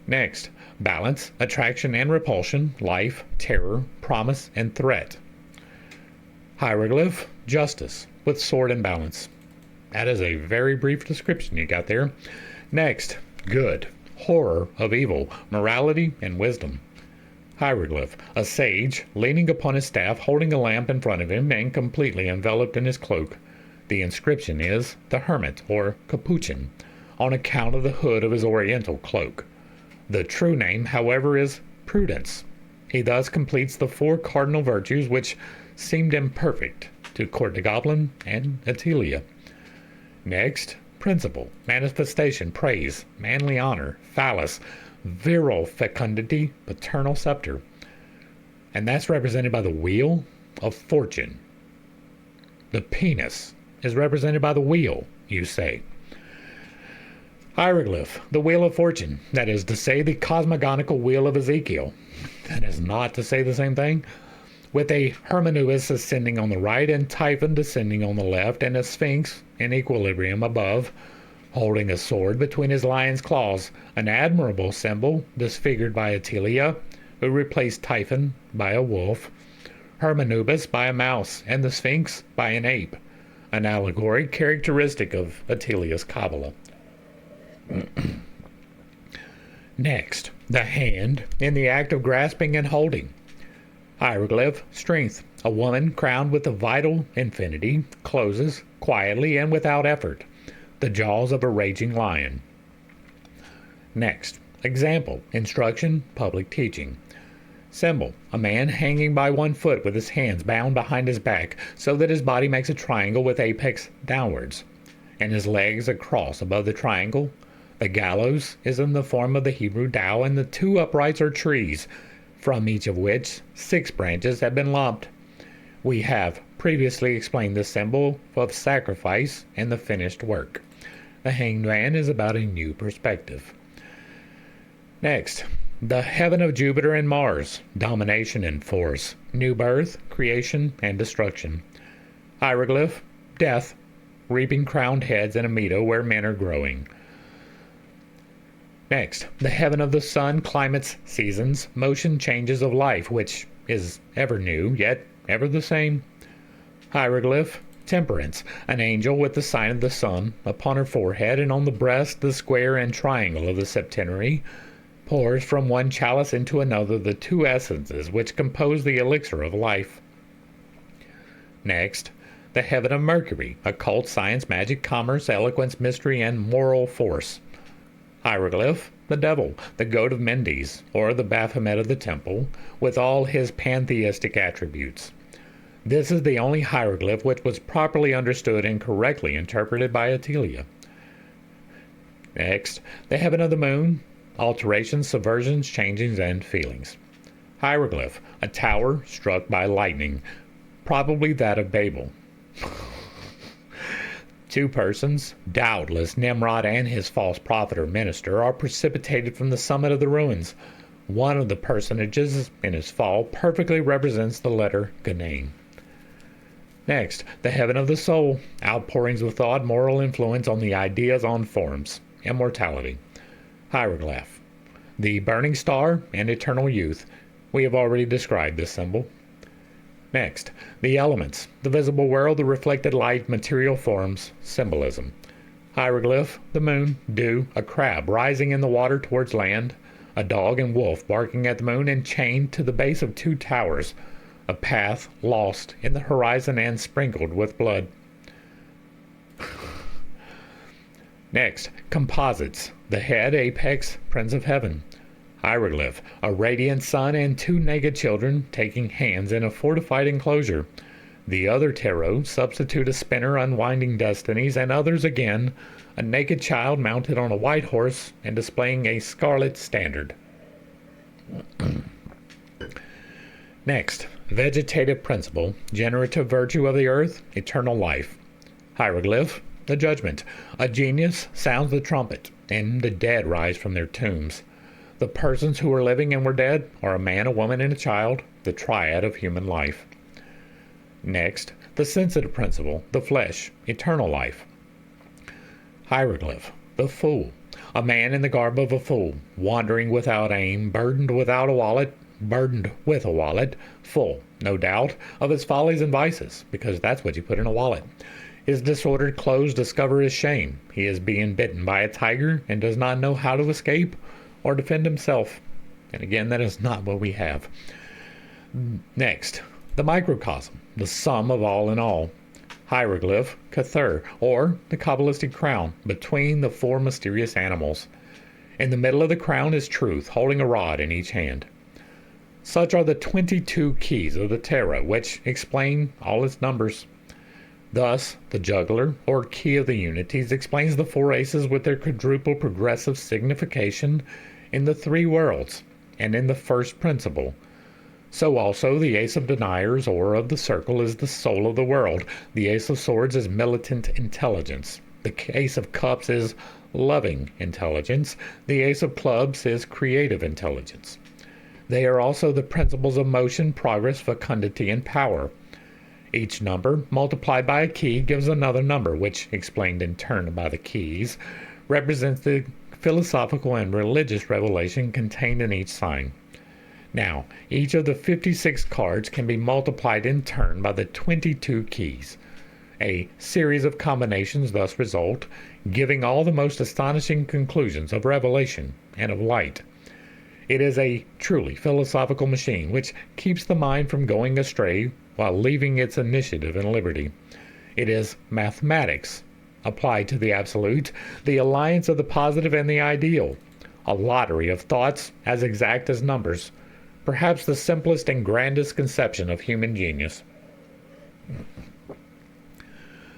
S1: Next, balance, attraction and repulsion, life, terror, promise, and threat. Hieroglyph, justice, with sword and balance. That is a very brief description you got there. Next, good, horror of evil, morality, and wisdom. Hieroglyph, a sage, leaning upon his staff, holding a lamp in front of him, and completely enveloped in his cloak. The inscription is the hermit, or capuchin, on account of the hood of his oriental cloak. The true name, however, is prudence. He thus completes the four cardinal virtues which seemed imperfect to Court de Goblin and Atelia. Next, principle, manifestation, praise, manly honor, phallus, virile fecundity, paternal scepter. And that's represented by the wheel of fortune. The penis is represented by the wheel, you say. Hieroglyph, the wheel of fortune, that is to say the cosmogonical wheel of Ezekiel. That is not to say the same thing. With a Hermanubis ascending on the right and Typhon descending on the left, and a Sphinx in equilibrium above, holding a sword between his lion's claws, an admirable symbol disfigured by Atelia, who replaced Typhon by a wolf, Hermanubis by a mouse, and the Sphinx by an ape, an allegory characteristic of Atelia's Kabbalah. Next, the hand in the act of grasping and holding. Hieroglyph, strength, a woman crowned with a vital infinity, closes quietly and without effort, the jaws of a raging lion. Next, example, instruction, public teaching. Symbol, a man hanging by one foot with his hands bound behind his back so that his body makes a triangle with apex downwards, and his legs across above the triangle. The gallows is in the form of the Hebrew Tao, and the two uprights are trees, from each of which 6 branches have been lopped. We have previously explained the symbol of sacrifice and the finished work. The hanged man is about a new perspective. Next, the heaven of Jupiter and Mars, domination and force, new birth, creation, and destruction. Hieroglyph, death, reaping crowned heads in a meadow where men are growing. Next, the heaven of the sun, climates, seasons, motion, changes of life, which is ever new, yet ever the same. Hieroglyph, temperance, an angel with the sign of the sun upon her forehead, and on the breast the square and triangle of the septenary, pours from one chalice into another the two essences which compose the elixir of life. Next, the heaven of Mercury, occult, science, magic, commerce, eloquence, mystery, and moral force. Hieroglyph, the devil, the goat of Mendes, or the Baphomet of the temple, with all his pantheistic attributes. This is the only hieroglyph which was properly understood and correctly interpreted by Atelia. Next, the heaven of the moon, alterations, subversions, changings, and feelings. Hieroglyph, a tower struck by lightning, probably that of Babel. 2 persons, doubtless Nimrod and his false prophet or minister, are precipitated from the summit of the ruins. One of the personages in his fall perfectly represents the letter Ganaim. Next, the heaven of the soul, outpourings of thought, moral influence on the ideas, on forms, immortality. Hieroglyph. The burning star and eternal youth. We have already described this symbol. Next, the elements, the visible world, the reflected light, material forms, symbolism. Hieroglyph, the moon, dew, a crab rising in the water towards land, a dog and wolf barking at the moon and chained to the base of two towers, a path lost in the horizon and sprinkled with blood. Next, composites, the head, apex, prince of heaven. Hieroglyph, a radiant sun and two naked children taking hands in a fortified enclosure. The other tarot substitute a spinner unwinding destinies, and others again, a naked child mounted on a white horse and displaying a scarlet standard. Next, vegetative principle, generative virtue of the earth, eternal life. Hieroglyph, the judgment. A genius sounds the trumpet, and the dead rise from their tombs. The persons who are living and were dead are a man, a woman, and a child, the triad of human life. Next, the sensitive principle, the flesh, eternal life. Hieroglyph, the fool. A man in the garb of a fool, wandering without aim, burdened with a wallet, full, no doubt, of his follies and vices, because that's what you put in a wallet. His disordered clothes discover his shame. He is being bitten by a tiger and does not know how to escape or defend himself. And again, that is not what we have. Next, the microcosm, the sum of all in all. Hieroglyph, Cathur, or the Kabbalistic crown, between the four mysterious animals. In the middle of the crown is truth, holding a rod in each hand. Such are the 22 keys of the tarot, which explain all its numbers. Thus, the juggler, or key of the unities, explains the four aces with their quadruple progressive signification in the three worlds, and in the first principle. So also the ace of deniers, or of the circle, is the soul of the world. The ace of swords is militant intelligence. The ace of cups is loving intelligence. The ace of clubs is creative intelligence. They are also the principles of motion, progress, fecundity, and power. Each number, multiplied by a key, gives another number, which, explained in turn by the keys, represents the philosophical and religious revelation contained in each sign. Now, each of the 56 cards can be multiplied in turn by the 22 keys. A series of combinations thus result, giving all the most astonishing conclusions of revelation and of light. It is a truly philosophical machine which keeps the mind from going astray while leaving its initiative and liberty. It is mathematics applied to the absolute, the alliance of the positive and the ideal, a lottery of thoughts as exact as numbers, perhaps the simplest and grandest conception of human genius.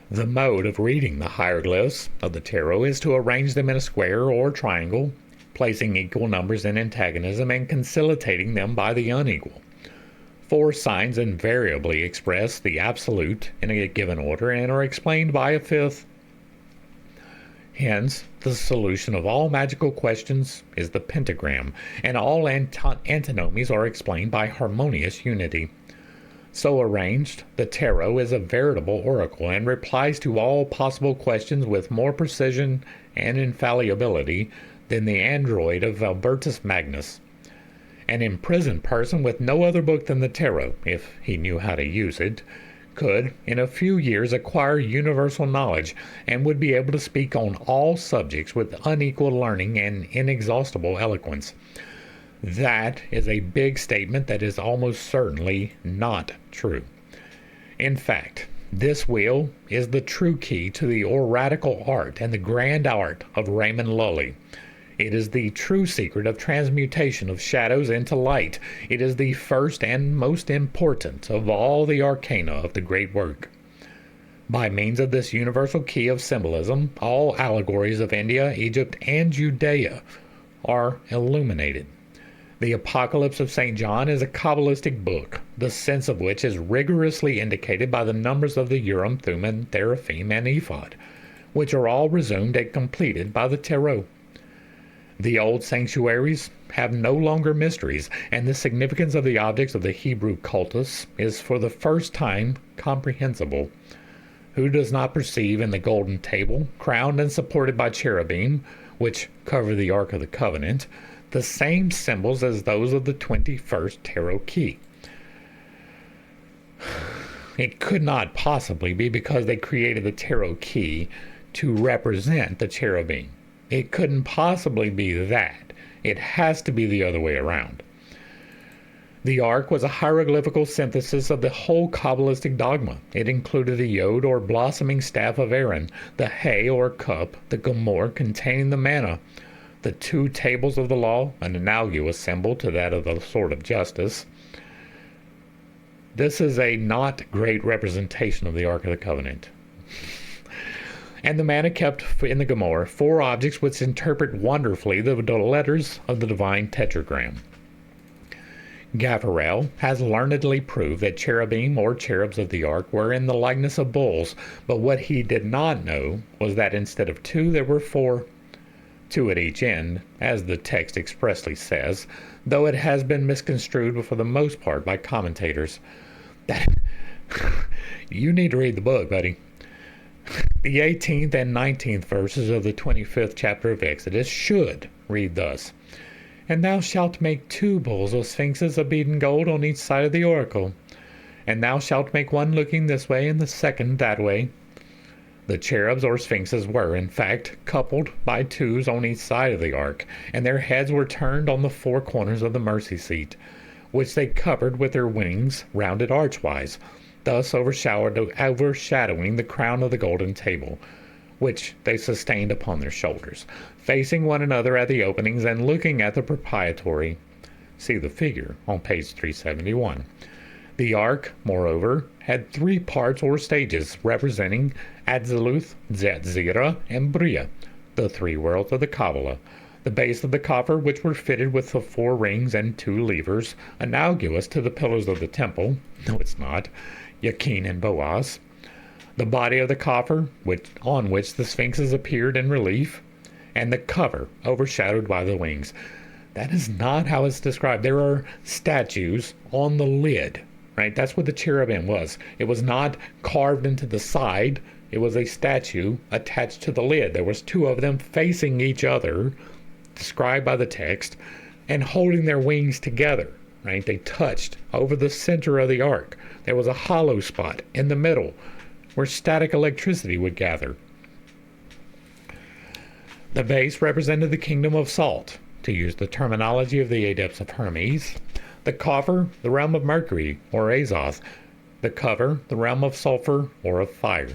S1: The mode of reading the hieroglyphs of the tarot is to arrange them in a square or triangle, placing equal numbers in antagonism and conciliating them by the unequal. Four signs invariably express the absolute in a given order and are explained by a fifth. Hence, the solution of all magical questions is the pentagram, and all antinomies are explained by harmonious unity. So arranged, the tarot is a veritable oracle and replies to all possible questions with more precision and infallibility than the android of Albertus Magnus. An imprisoned person with no other book than the tarot, if he knew how to use it, could, in a few years, acquire universal knowledge, and would be able to speak on all subjects with unequaled learning and inexhaustible eloquence. That is a big statement that is almost certainly not true. In fact, this wheel is the true key to the oratical art and the grand art of Raymond Lully. It is the true secret of transmutation of shadows into light. It is the first and most important of all the arcana of the great work. By means of this universal key of symbolism, all allegories of India, Egypt, and Judea are illuminated. The Apocalypse of St. John is a Kabbalistic book, the sense of which is rigorously indicated by the numbers of the Urim, Thummim, Teraphim, and Ephod, which are all resumed and completed by the tarot. The old sanctuaries have no longer mysteries, and the significance of the objects of the Hebrew cultus is for the first time comprehensible. Who does not perceive in the golden table, crowned and supported by cherubim, which cover the Ark of the Covenant, the same symbols as those of the 21st tarot key. It could not possibly be because they created the tarot key to represent the cherubim. It couldn't possibly be that. It has to be the other way around. The Ark was a hieroglyphical synthesis of the whole Kabbalistic dogma. It included the yod or blossoming staff of Aaron, the hay or cup, the gomor containing the manna, the 2 tables of the law, an analogous symbol to that of the sword of justice. This is a not great representation of the Ark of the Covenant. And the manna kept in the gomor, 4 objects which interpret wonderfully the letters of the divine tetragram. Gaffarel has learnedly proved that cherubim or cherubs of the ark were in the likeness of bulls, but what he did not know was that instead of 2 there were 4, 2 at each end, as the text expressly says, though it has been misconstrued for the most part by commentators. You need to read the book, buddy. The 18th and 19th verses of the 25th chapter of Exodus should read thus: "And thou shalt make 2 bulls of sphinxes of beaten gold on each side of the oracle. And thou shalt make one looking this way and the second that way." The cherubs or sphinxes were, in fact, coupled by 2s on each side of the ark, and their heads were turned on the 4 corners of the mercy seat, which they covered with their wings rounded archwise, thus overshadowing the crown of the golden table, which they sustained upon their shoulders, facing one another at the openings and looking at the propitiatory. See the figure on page 371. The ark, moreover, had 3 parts or stages, representing Atziluth, Zetzira, and Bria, the 3 worlds of the Kabbalah. The base of the coffer, which were fitted with the 4 rings and 2 levers, analogous to the pillars of the temple. No, it's not. Yakin and Boaz. The body of the coffer, on which the sphinxes appeared in relief, and the cover, overshadowed by the wings. That is not how it's described. There are statues on the lid, right? That's what the cherubim was. It was not carved into the side. It was a statue attached to the lid. There was 2 of them facing each other, described by the text, and holding their wings together, right? They touched over the center of the ark. There was a hollow spot in the middle where static electricity would gather. The base represented the kingdom of salt, to use the terminology of the adepts of Hermes. The coffer, the realm of Mercury, or Azoth. The cover, the realm of sulfur, or of fire.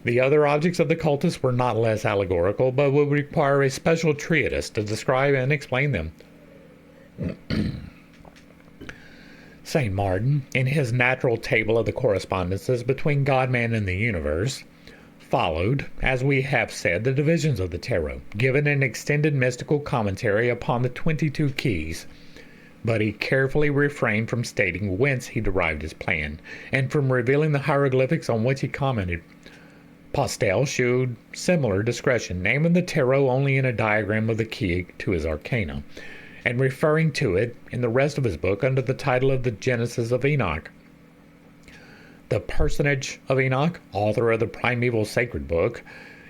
S1: The other objects of the cultists were not less allegorical, but would require a special treatise to describe and explain them. St. Martin, in his natural table of the correspondences between God, man, and the universe, followed, as we have said, the divisions of the tarot, given an extended mystical commentary upon the 22 keys, but he carefully refrained from stating whence he derived his plan, and from revealing the hieroglyphics on which he commented. Postel showed similar discretion, naming the tarot only in a diagram of the key to his arcana, and referring to it in the rest of his book under the title of the Genesis of Enoch. The personage of Enoch, author of the primeval sacred book,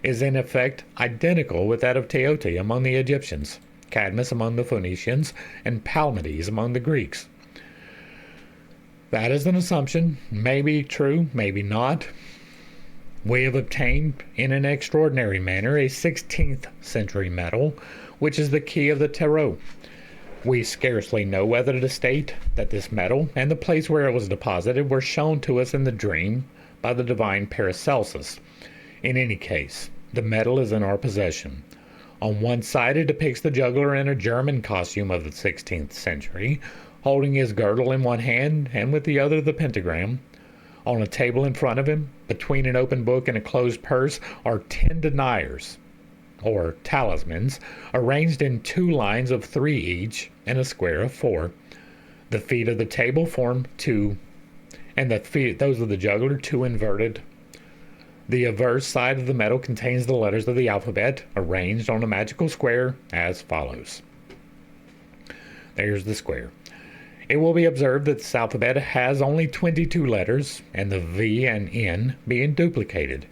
S1: is in effect identical with that of Teote among the Egyptians, Cadmus among the Phoenicians, and Palmades among the Greeks. That is an assumption, maybe true, maybe not. We have obtained, in an extraordinary manner, a 16th century metal, which is the key of the tarot. We scarcely know whether to state that this metal and the place where it was deposited were shown to us in the dream by the divine Paracelsus. In any case, the metal is in our possession. On one side it depicts the juggler in a German costume of the 16th century, holding his girdle in one hand and with the other the pentagram. On a table in front of him, between an open book and a closed purse, are 10 deniers, or talismans, arranged in 2 lines of 3 each and a square of 4. The feet of the table form 2, and those of the juggler 2 inverted. The averse side of the metal contains the letters of the alphabet, arranged on a magical square as follows. There's the square. It will be observed that this alphabet has only 22 letters, and the V and N being duplicated,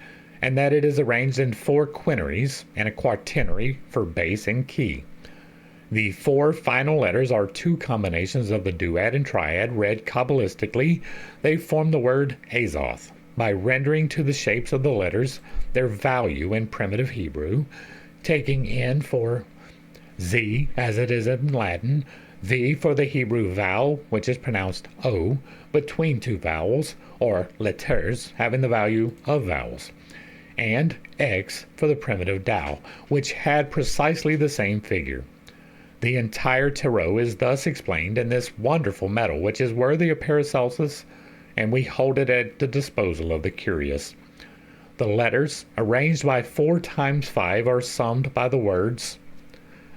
S1: and that it is arranged in 4 quinaries and a quaternary for bass and key. The 4 final letters are 2 combinations of the duad and triad read Kabbalistically. They form the word Azoth by rendering to the shapes of the letters their value in primitive Hebrew, taking N for Z as it is in Latin, V for the Hebrew vowel, which is pronounced O, between 2 vowels, or letters having the value of vowels, and X for the primitive Tao, which had precisely the same figure. The entire tarot is thus explained in this wonderful metal, which is worthy of Paracelsus, and we hold it at the disposal of the curious. The letters, arranged by 4 times 5, are summed by the words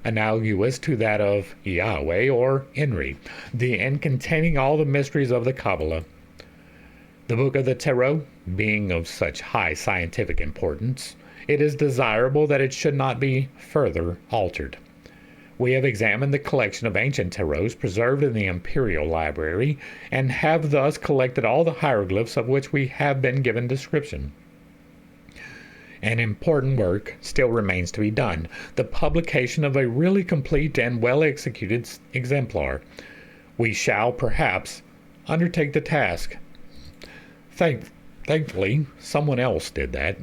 S1: analogous to that of Yahweh or Enri, and containing all the mysteries of the Kabbalah. The Book of the Tarot being of such high scientific importance, it is desirable that it should not be further altered. We have examined the collection of ancient tarots preserved in the Imperial Library, and have thus collected all the hieroglyphs of which we have been given description. An important work still remains to be done, the publication of a really complete and well-executed exemplar. We shall, perhaps, undertake the task. Thankfully, someone else did that.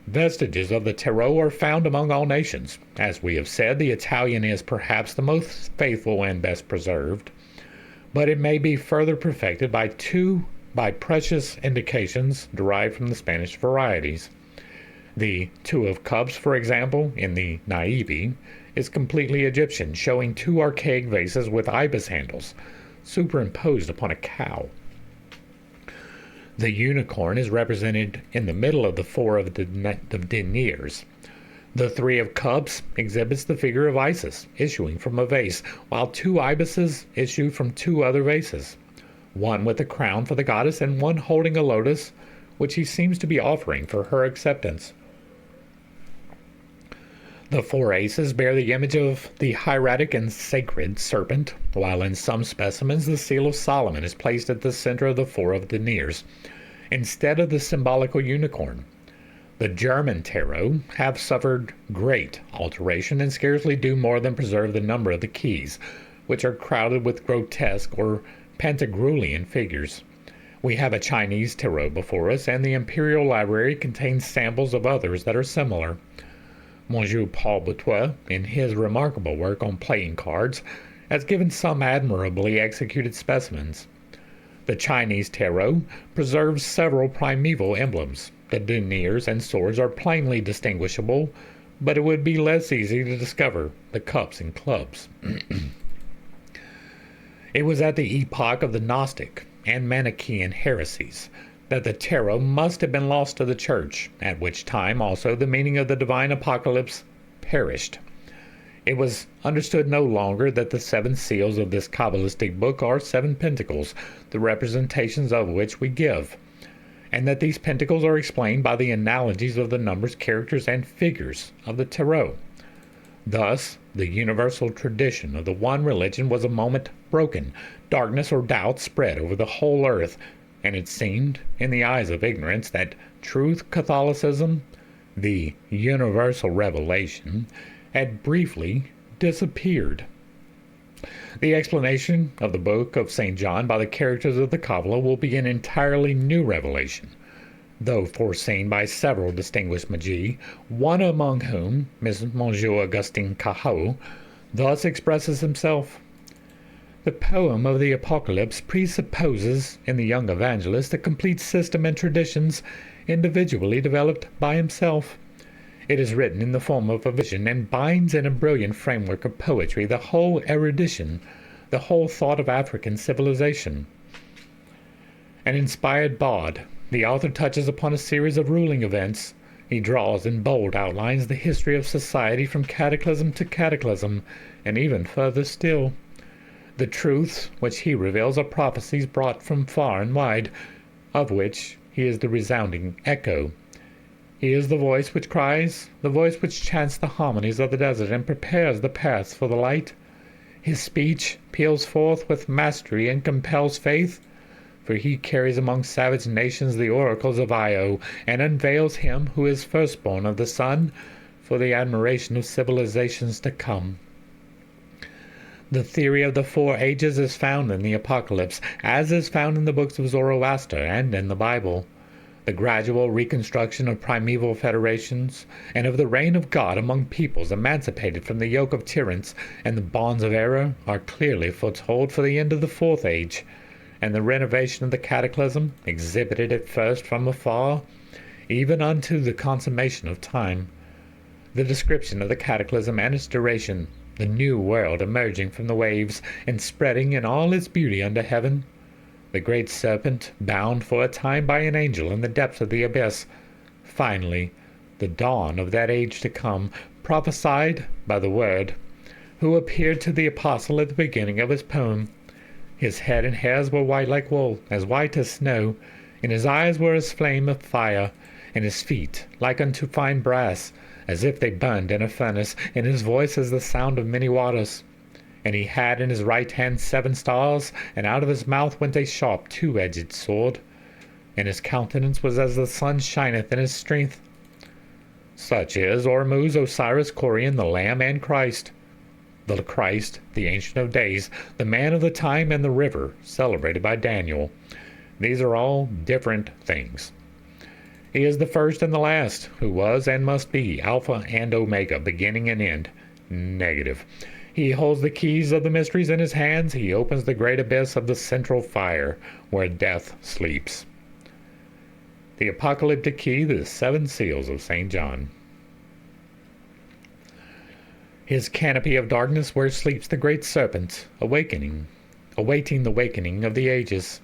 S1: Vestiges of the tarot are found among all nations. As we have said, the Italian is perhaps the most faithful and best preserved, but it may be further perfected by precious indications derived from the Spanish varieties. The 2 of Cups, for example, in the Naive, is completely Egyptian, showing 2 archaic vases with ibis handles superimposed upon a cow. The unicorn is represented in the middle of the 4 of the deniers. The 3 of Cups exhibits the figure of Isis issuing from a vase, while 2 ibises issue from 2 other vases, one with a crown for the goddess and one holding a lotus, which he seems to be offering for her acceptance. The 4 aces bear the image of the hieratic and sacred serpent, while in some specimens the seal of Solomon is placed at the center of the 4 of deniers, instead of the symbolical unicorn. The German tarot have suffered great alteration and scarcely do more than preserve the number of the keys, which are crowded with grotesque or Pantagruelian figures. We have a Chinese tarot before us, and the Imperial Library contains samples of others that are similar. Monsieur Paul Boutois, in his remarkable work on playing cards, has given some admirably executed specimens. The Chinese tarot preserves several primeval emblems. The deniers and swords are plainly distinguishable, but it would be less easy to discover the cups and clubs. It was at the epoch of the Gnostic and Manichaean heresies that the tarot must have been lost to the Church, at which time also the meaning of the divine apocalypse perished. It was understood no longer that the 7 seals of this Kabbalistic book are 7 pentacles, the representations of which we give, and that these pentacles are explained by the analogies of the numbers, characters, and figures of the tarot. Thus, the universal tradition of the one religion was a moment broken. Darkness or doubt spread over the whole earth, and it seemed, in the eyes of ignorance, that truth Catholicism, the universal revelation, had briefly disappeared. The explanation of the Book of St. John by the characters of the Kabbalah will be an entirely new revelation, though foreseen by several distinguished magi, one among whom, Monsieur Augustin Cahot, thus expresses himself. The poem of the Apocalypse presupposes in the young evangelist a complete system and traditions individually developed by himself. It is written in the form of a vision and binds in a brilliant framework of poetry the whole erudition, the whole thought of African civilization. An inspired bawd, the author touches upon a series of ruling events. He draws in bold outlines the history of society from cataclysm to cataclysm, and even further still. The truths which he reveals are prophecies brought from far and wide, of which he is the resounding echo. He is the voice which cries, the voice which chants the harmonies of the desert and prepares the paths for the light. His speech peals forth with mastery and compels faith, for he carries among savage nations the oracles of Io, and unveils him who is firstborn of the sun, for the admiration of civilizations to come. The theory of the 4 ages is found in the Apocalypse, as is found in the books of Zoroaster and in the Bible. The gradual reconstruction of primeval federations, and of the reign of God among peoples emancipated from the yoke of tyrants and the bonds of error, are clearly foretold for the end of the 4th age, and the renovation of the cataclysm, exhibited at first from afar, even unto the consummation of time. The description of the cataclysm and its duration, the new world emerging from the waves and spreading in all its beauty under heaven, the great serpent bound for a time by an angel in the depths of the abyss, finally the dawn of that age to come, prophesied by the Word, who appeared to the apostle at the beginning of his poem. His head and hairs were white like wool, as white as snow, and his eyes were as flame of fire, and his feet like unto fine brass, as if they burned in a furnace, and his voice as the sound of many waters. And he had in his right hand 7 stars, and out of his mouth went a sharp 2-edged sword, and his countenance was as the sun shineth in his strength. Such is Ormuz, Osiris, Corian, the Lamb, and Christ. The Christ, the Ancient of Days, the man of the time, and the river, celebrated by Daniel. These are all different things. He is the first and the last, who was and must be, Alpha and Omega, beginning and end. Negative. He holds the keys of the mysteries in his hands. He opens the great abyss of the central fire, where death sleeps. The apocalyptic key, the 7 seals of St. John. His canopy of darkness, where sleeps the great serpent, awaiting the awakening of the ages.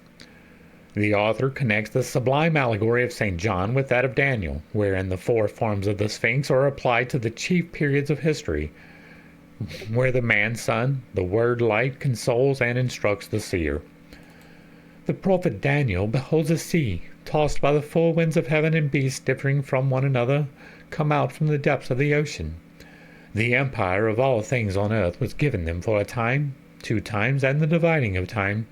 S1: The author connects the sublime allegory of St. John with that of Daniel, wherein the 4 forms of the Sphinx are applied to the chief periods of history, where the man-son, the word light, consoles and instructs the seer. The prophet Daniel beholds a sea, tossed by the 4 winds of heaven, and beasts differing from one another come out from the depths of the ocean. The empire of all things on earth was given them for a time, 2 times, and the dividing of time.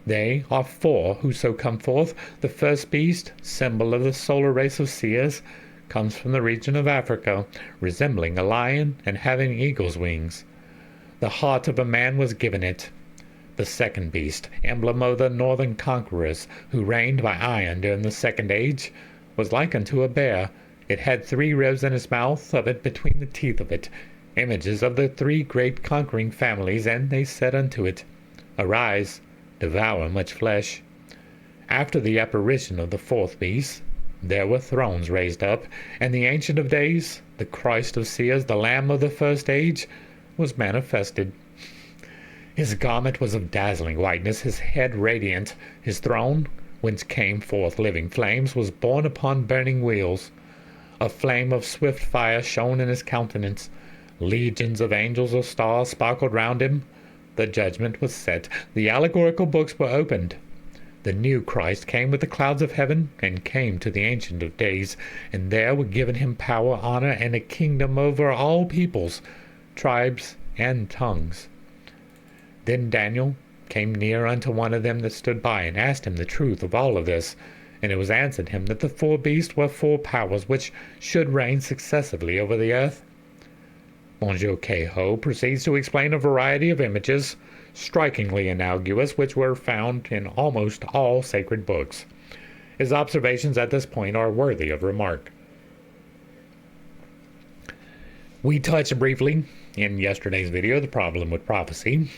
S1: They are 4 who so come forth. The first beast, symbol of the solar race of seers, comes from the region of Africa, resembling a lion and having eagle's wings. The heart of a man was given it. The second beast, emblem of the northern conquerors, who reigned by iron during the 2nd age, was like unto a bear. It had 3 ribs in its mouth of it between the teeth of it, images of the 3 great conquering families, and they said unto it, Arise, devour much flesh. After the apparition of the 4th beast, there were thrones raised up, and the Ancient of Days, the Christ of seers, the Lamb of the first age, was manifested. His garment was of dazzling whiteness, his head radiant. His throne, whence came forth living flames, was borne upon burning wheels. A flame of swift fire shone in his countenance. Legions of angels or stars sparkled round him. The judgment was set. The allegorical books were opened. The new Christ came with the clouds of heaven, and came to the Ancient of Days, and there were given him power, honor, and a kingdom over all peoples, tribes, and tongues. Then Daniel came near unto one of them that stood by, and asked him the truth of all of this. And it was answered him that the 4 beasts were 4 powers which should reign successively over the earth. Monsieur Kehoe proceeds to explain a variety of images, strikingly analogous, which were found in almost all sacred books. His observations at this point are worthy of remark. We touched briefly in yesterday's video the problem with prophecy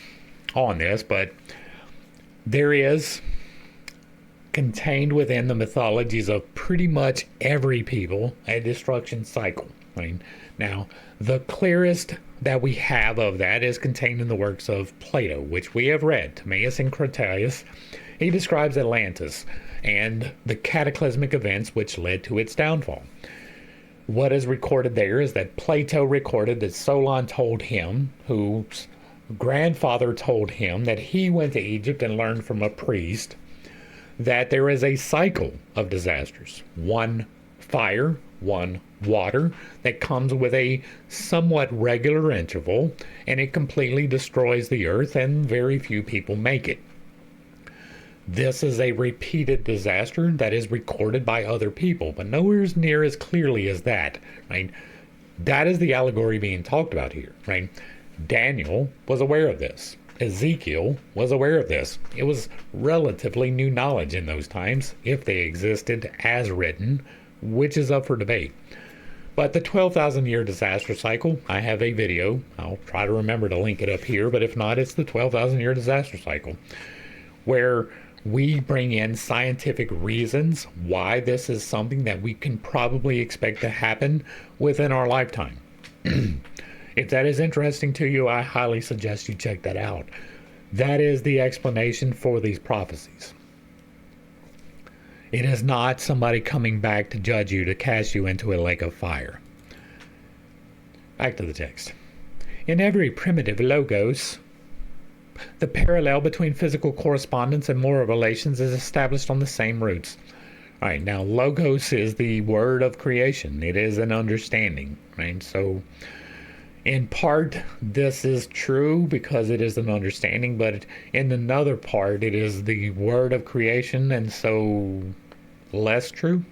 S1: on this, but there is contained within the mythologies of pretty much every people a destruction cycle. Now, the clearest that we have of that is contained in the works of Plato, which we have read, Timaeus and Critias. He describes Atlantis and the cataclysmic events which led to its downfall. What is recorded there is that Plato recorded that Solon told him, whose grandfather told him, that he went to Egypt and learned from a priest that there is a cycle of disasters. 1 fire, 1 water, that comes with a somewhat regular interval, and it completely destroys the earth, and very few people make it. This is a repeated disaster that is recorded by other people, but nowhere near as clearly as that, right? That is the allegory being talked about here, right? Daniel was aware of this. Ezekiel was aware of this. It was relatively new knowledge in those times, if they existed as written, which is up for debate. But the 12,000 year disaster cycle, I have a video. I'll try to remember to link it up here, but if not, it's the 12,000 year disaster cycle, where we bring in scientific reasons why this is something that we can probably expect to happen within our lifetime. If that is interesting to you, I highly suggest you check that out. That is the explanation for these prophecies. It is not somebody coming back to judge you, to cast you into a lake of fire. Back to the text. In every primitive logos, the parallel between physical correspondence and moral relations is established on the same roots. All right, now logos is the word of creation. It is an understanding, right? So in part, this is true because it is an understanding, but in another part, it is the word of creation, and so less true.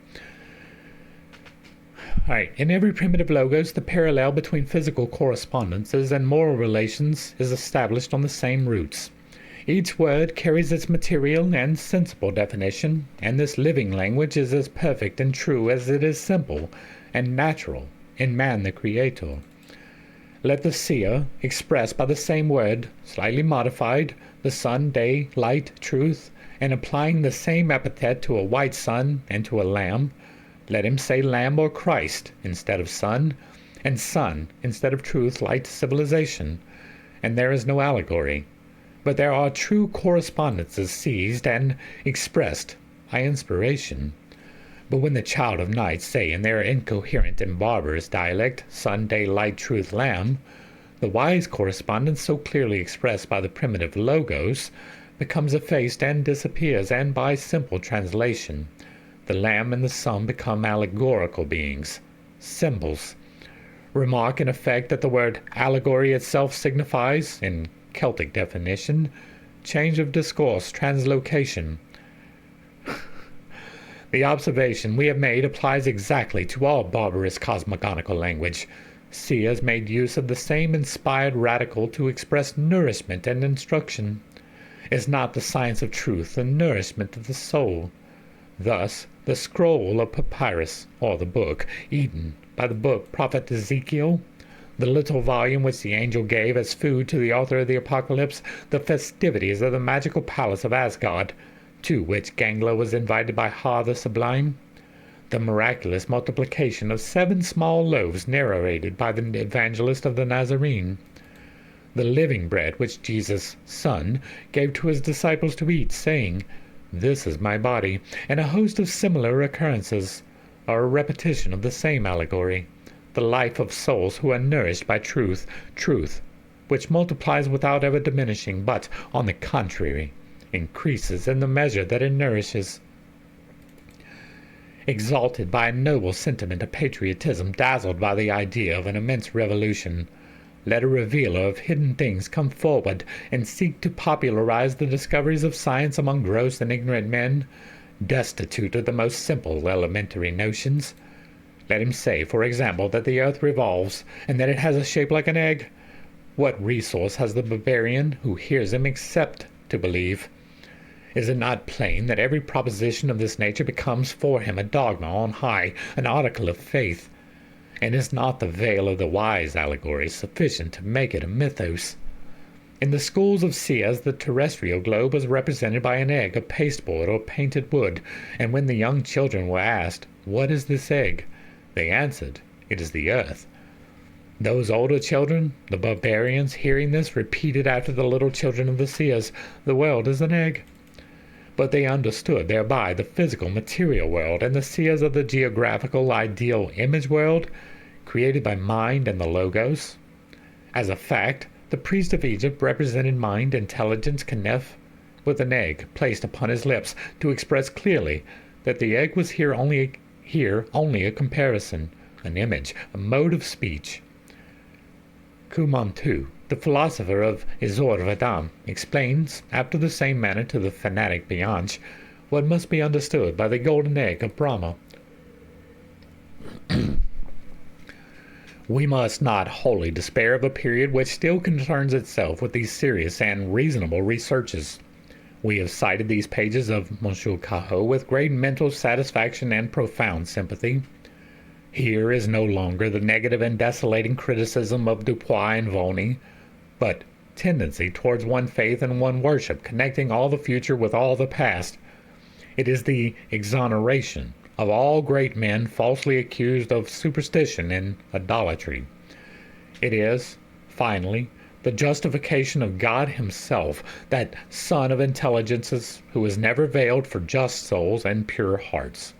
S1: All right, in every primitive logos, the parallel between physical correspondences and moral relations is established on the same roots. Each word carries its material and sensible definition, and this living language is as perfect and true as it is simple and natural in man the creator. Let the seer express by the same word, slightly modified, the sun, day, light, truth, and applying the same epithet to a white sun and to a lamb. Let him say lamb or Christ instead of sun, and sun instead of truth, light, civilization. And there is no allegory, but there are true correspondences seized and expressed by inspiration. But when the child of night say in their incoherent and barbarous dialect, sun, day, light, truth, lamb, the wise correspondence so clearly expressed by the primitive logos becomes effaced and disappears, and by simple translation, the lamb and the sun become allegorical beings, symbols. Remark in effect that the word allegory itself signifies, in Celtic definition, change of discourse, translocation. The observation we have made applies exactly to all barbarous cosmogonical language. Seers made use of the same inspired radical to express nourishment and instruction. Is not the science of truth the nourishment of the soul? Thus, the scroll of papyrus, or the book, eaten by the book prophet Ezekiel, the little volume which the angel gave as food to the author of the Apocalypse, the festivities of the magical palace of Asgard, to which Gangler was invited by Ha the Sublime, the miraculous multiplication of 7 small loaves narrated by the evangelist of the Nazarene, the living bread which Jesus' Son gave to his disciples to eat, saying, "This is my body," and a host of similar occurrences are a repetition of the same allegory, the life of souls who are nourished by truth, truth, which multiplies without ever diminishing, but, on the contrary, increases in the measure that it nourishes. Exalted by a noble sentiment of patriotism, dazzled by the idea of an immense revolution, let a revealer of hidden things come forward and seek to popularize the discoveries of science among gross and ignorant men, destitute of the most simple elementary notions. Let him say, for example, that the earth revolves, and that it has a shape like an egg. What resource has the barbarian who hears him except to believe? Is it not plain that every proposition of this nature becomes for him a dogma on high, an article of faith? And is not the veil of the wise allegory sufficient to make it a mythos? In the schools of seers, the terrestrial globe was represented by an egg of pasteboard or painted wood, and when the young children were asked, "What is this egg?" they answered, "It is the earth." Those older children, the barbarians, hearing this, repeated after the little children of the seers, "The world is an egg." But they understood thereby the physical material world, and the seers of the geographical ideal image world, created by mind and the logos. As a fact, the priest of Egypt represented mind, intelligence, Kneph, with an egg placed upon his lips to express clearly that the egg was here only a comparison, an image, a mode of speech. Kumantu, The philosopher of Isor-Vadam explains, after the same manner to the fanatic Bianch, what must be understood by the golden egg of Brahma. We must not wholly despair of a period which still concerns itself with these serious and reasonable researches. We have cited these pages of Monsieur Cahot with great mental satisfaction and profound sympathy. Here is no longer the negative and desolating criticism of Dupuy and Volney, but tendency towards one faith and one worship, connecting all the future with all the past. It is the exoneration of all great men falsely accused of superstition and idolatry. It is, finally, the justification of God himself, that Son of intelligences who is never veiled for just souls and pure hearts.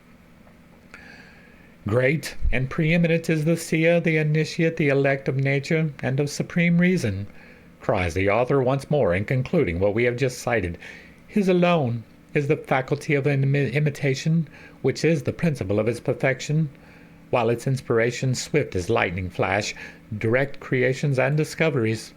S1: Great and preeminent is the seer, the initiate, the elect of nature, and of supreme reason, cries the author once more in concluding what we have just cited. His alone is the faculty of imitation, which is the principle of its perfection, while its inspiration swift as lightning flash, direct creations and discoveries.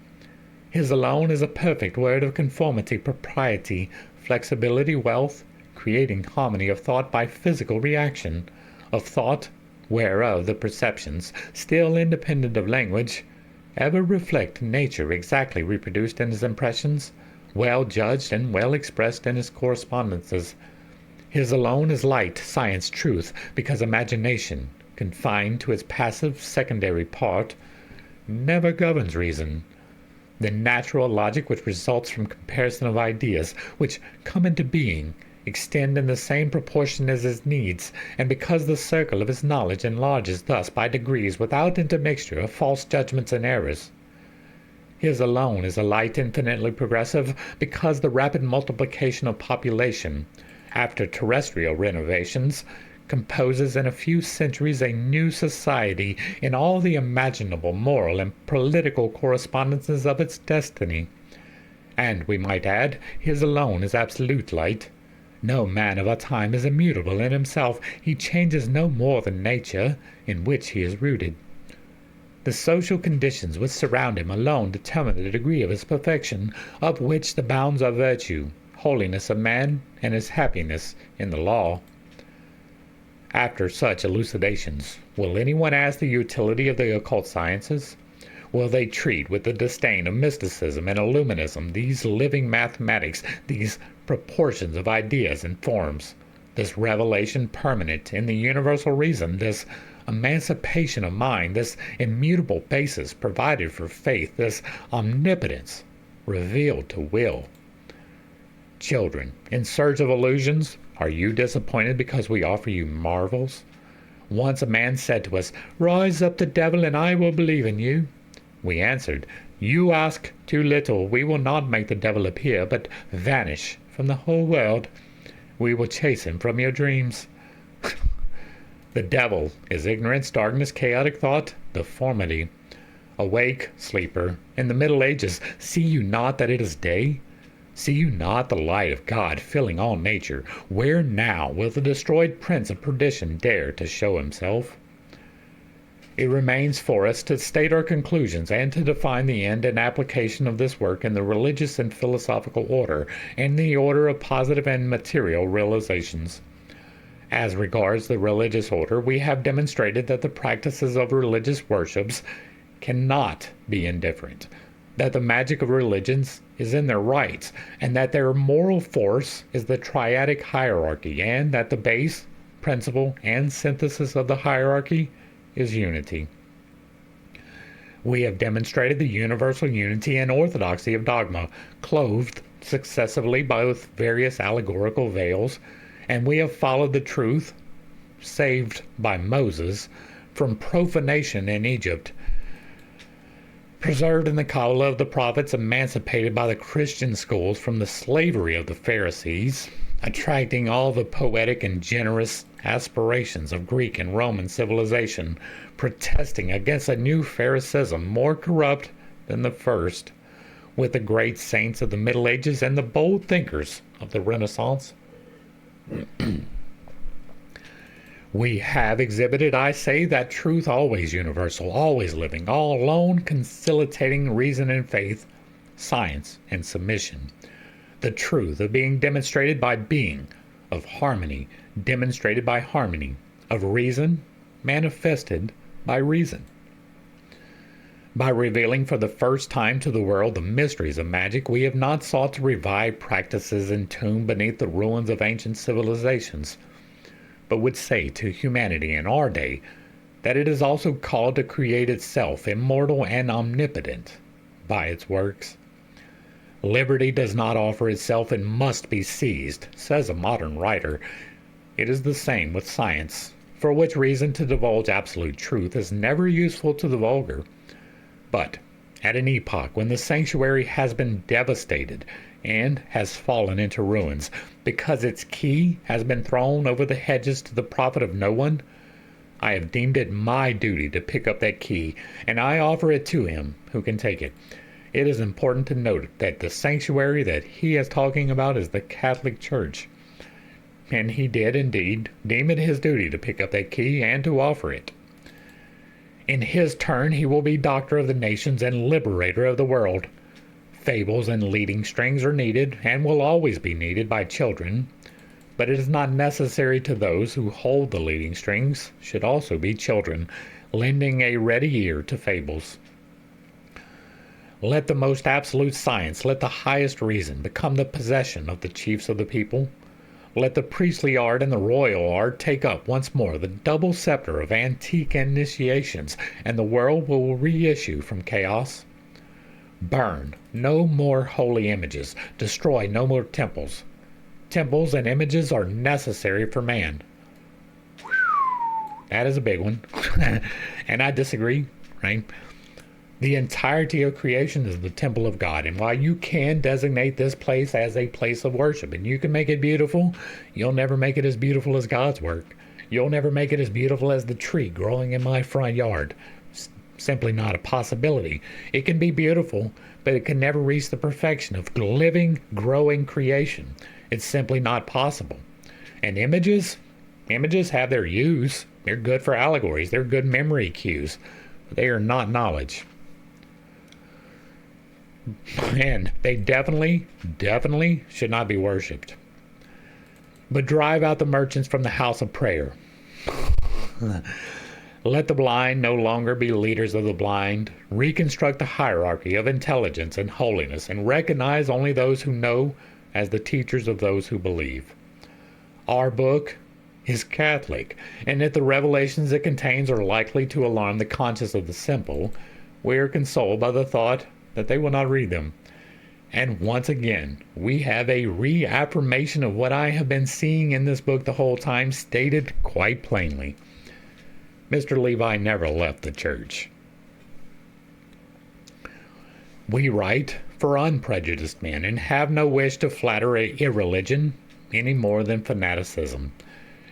S1: His alone is a perfect word of conformity, propriety, flexibility, wealth, creating harmony of thought by physical reaction, of thought whereof the perceptions, still independent of language, ever reflect nature exactly reproduced in his impressions, well judged and well expressed in his correspondences. His alone is light, science, truth, because imagination, confined to its passive secondary part, never governs reason. The natural logic which results from comparison of ideas, which come into being, extend in the same proportion as his needs, and because the circle of his knowledge enlarges thus by degrees without intermixture of false judgments and errors. His alone is a light infinitely progressive, because the rapid multiplication of population, after terrestrial renovations, composes in a few centuries a new society in all the imaginable moral and political correspondences of its destiny. And we might add, his alone is absolute light. No man of our time is immutable in himself. He changes no more than nature, in which he is rooted. The social conditions which surround him alone determine the degree of his perfection, of which the bounds are virtue, holiness of man, and his happiness in the law. After such elucidations, will anyone ask the utility of the occult sciences? Will they treat with the disdain of mysticism and illuminism these living mathematics, these proportions of ideas and forms, this revelation permanent in the universal reason, this emancipation of mind, this immutable basis provided for faith, this omnipotence revealed to will? Children, in search of illusions, are you disappointed because we offer you marvels? Once a man said to us, "Rise up the devil and I will believe in you." We answered, "You ask too little. We will not make the devil appear, but vanish from the whole world. We will chase him from your dreams." The devil is ignorance, darkness, chaotic thought, deformity. Awake, sleeper, in the Middle Ages, see you not that it is day? See you not the light of God filling all nature? Where now will the destroyed prince of perdition dare to show himself? It remains for us to state our conclusions and to define the end and application of this work in the religious and philosophical order, and the order of positive and material realizations. As regards the religious order, we have demonstrated that the practices of religious worships cannot be indifferent, that the magic of religions is in their rites, and that their moral force is the triadic hierarchy, and that the base, principle, and synthesis of the hierarchy is unity. We have demonstrated the universal unity and orthodoxy of dogma, clothed successively by various allegorical veils, and we have followed the truth, saved by Moses, from profanation in Egypt, preserved in the Kabbalah of the prophets, emancipated by the Christian schools from the slavery of the Pharisees, attracting all the poetic and generous aspirations of Greek and Roman civilization, protesting against a new Pharisaism more corrupt than the first, with the great saints of the Middle Ages and the bold thinkers of the Renaissance. We have exhibited, I say, that truth always universal, always living, all alone, conciliating reason and faith, science and submission. The truth of being demonstrated by being, of harmony demonstrated by harmony, of reason manifested by reason. By revealing for the first time to the world the mysteries of magic, we have not sought to revive practices entombed beneath the ruins of ancient civilizations, but would say to humanity in our day that it is also called to create itself immortal and omnipotent by its works. Liberty does not offer itself and must be seized, says a modern writer. It is the same with science, for which reason to divulge absolute truth is never useful to the vulgar. But at an epoch when the sanctuary has been devastated and has fallen into ruins because its key has been thrown over the hedges to the profit of no one, I have deemed it my duty to pick up that key, and I offer it to him who can take it. It is important to note that the sanctuary that he is talking about is the Catholic Church, and he did indeed deem it his duty to pick up that key and to offer it. In his turn, he will be doctor of the nations and liberator of the world. Fables and leading strings are needed and will always be needed by children, but it is not necessary to those who hold the leading strings should also be children, lending a ready ear to fables. Let the most absolute science, let the highest reason become the possession of the chiefs of the people. Let the priestly art and the royal art take up once more the double scepter of antique initiations, and the world will reissue from chaos. Burn no more holy images, destroy no more temples. Temples and images are necessary for man. That is a big one. And I disagree, right? The entirety of creation is the temple of God, and while you can designate this place as a place of worship, and you can make it beautiful, you'll never make it as beautiful as God's work. You'll never make it as beautiful as the tree growing in my front yard. Simply not a possibility. It can be beautiful, but it can never reach the perfection of living, growing creation. It's simply not possible. And images have their use. They're good for allegories. They're good memory cues. But they are not knowledge. And they definitely should not be worshipped. But drive out the merchants from the house of prayer. Let the blind no longer be leaders of the blind. Reconstruct the hierarchy of intelligence and holiness, and recognize only those who know as the teachers of those who believe. Our book is Catholic, and if the revelations it contains are likely to alarm the conscience of the simple, we are consoled by the thought that they will not read them. And once again, we have a reaffirmation of what I have been seeing in this book the whole time, stated quite plainly. Mr. Levi never left the church. We write for unprejudiced men and have no wish to flatter irreligion any more than fanaticism.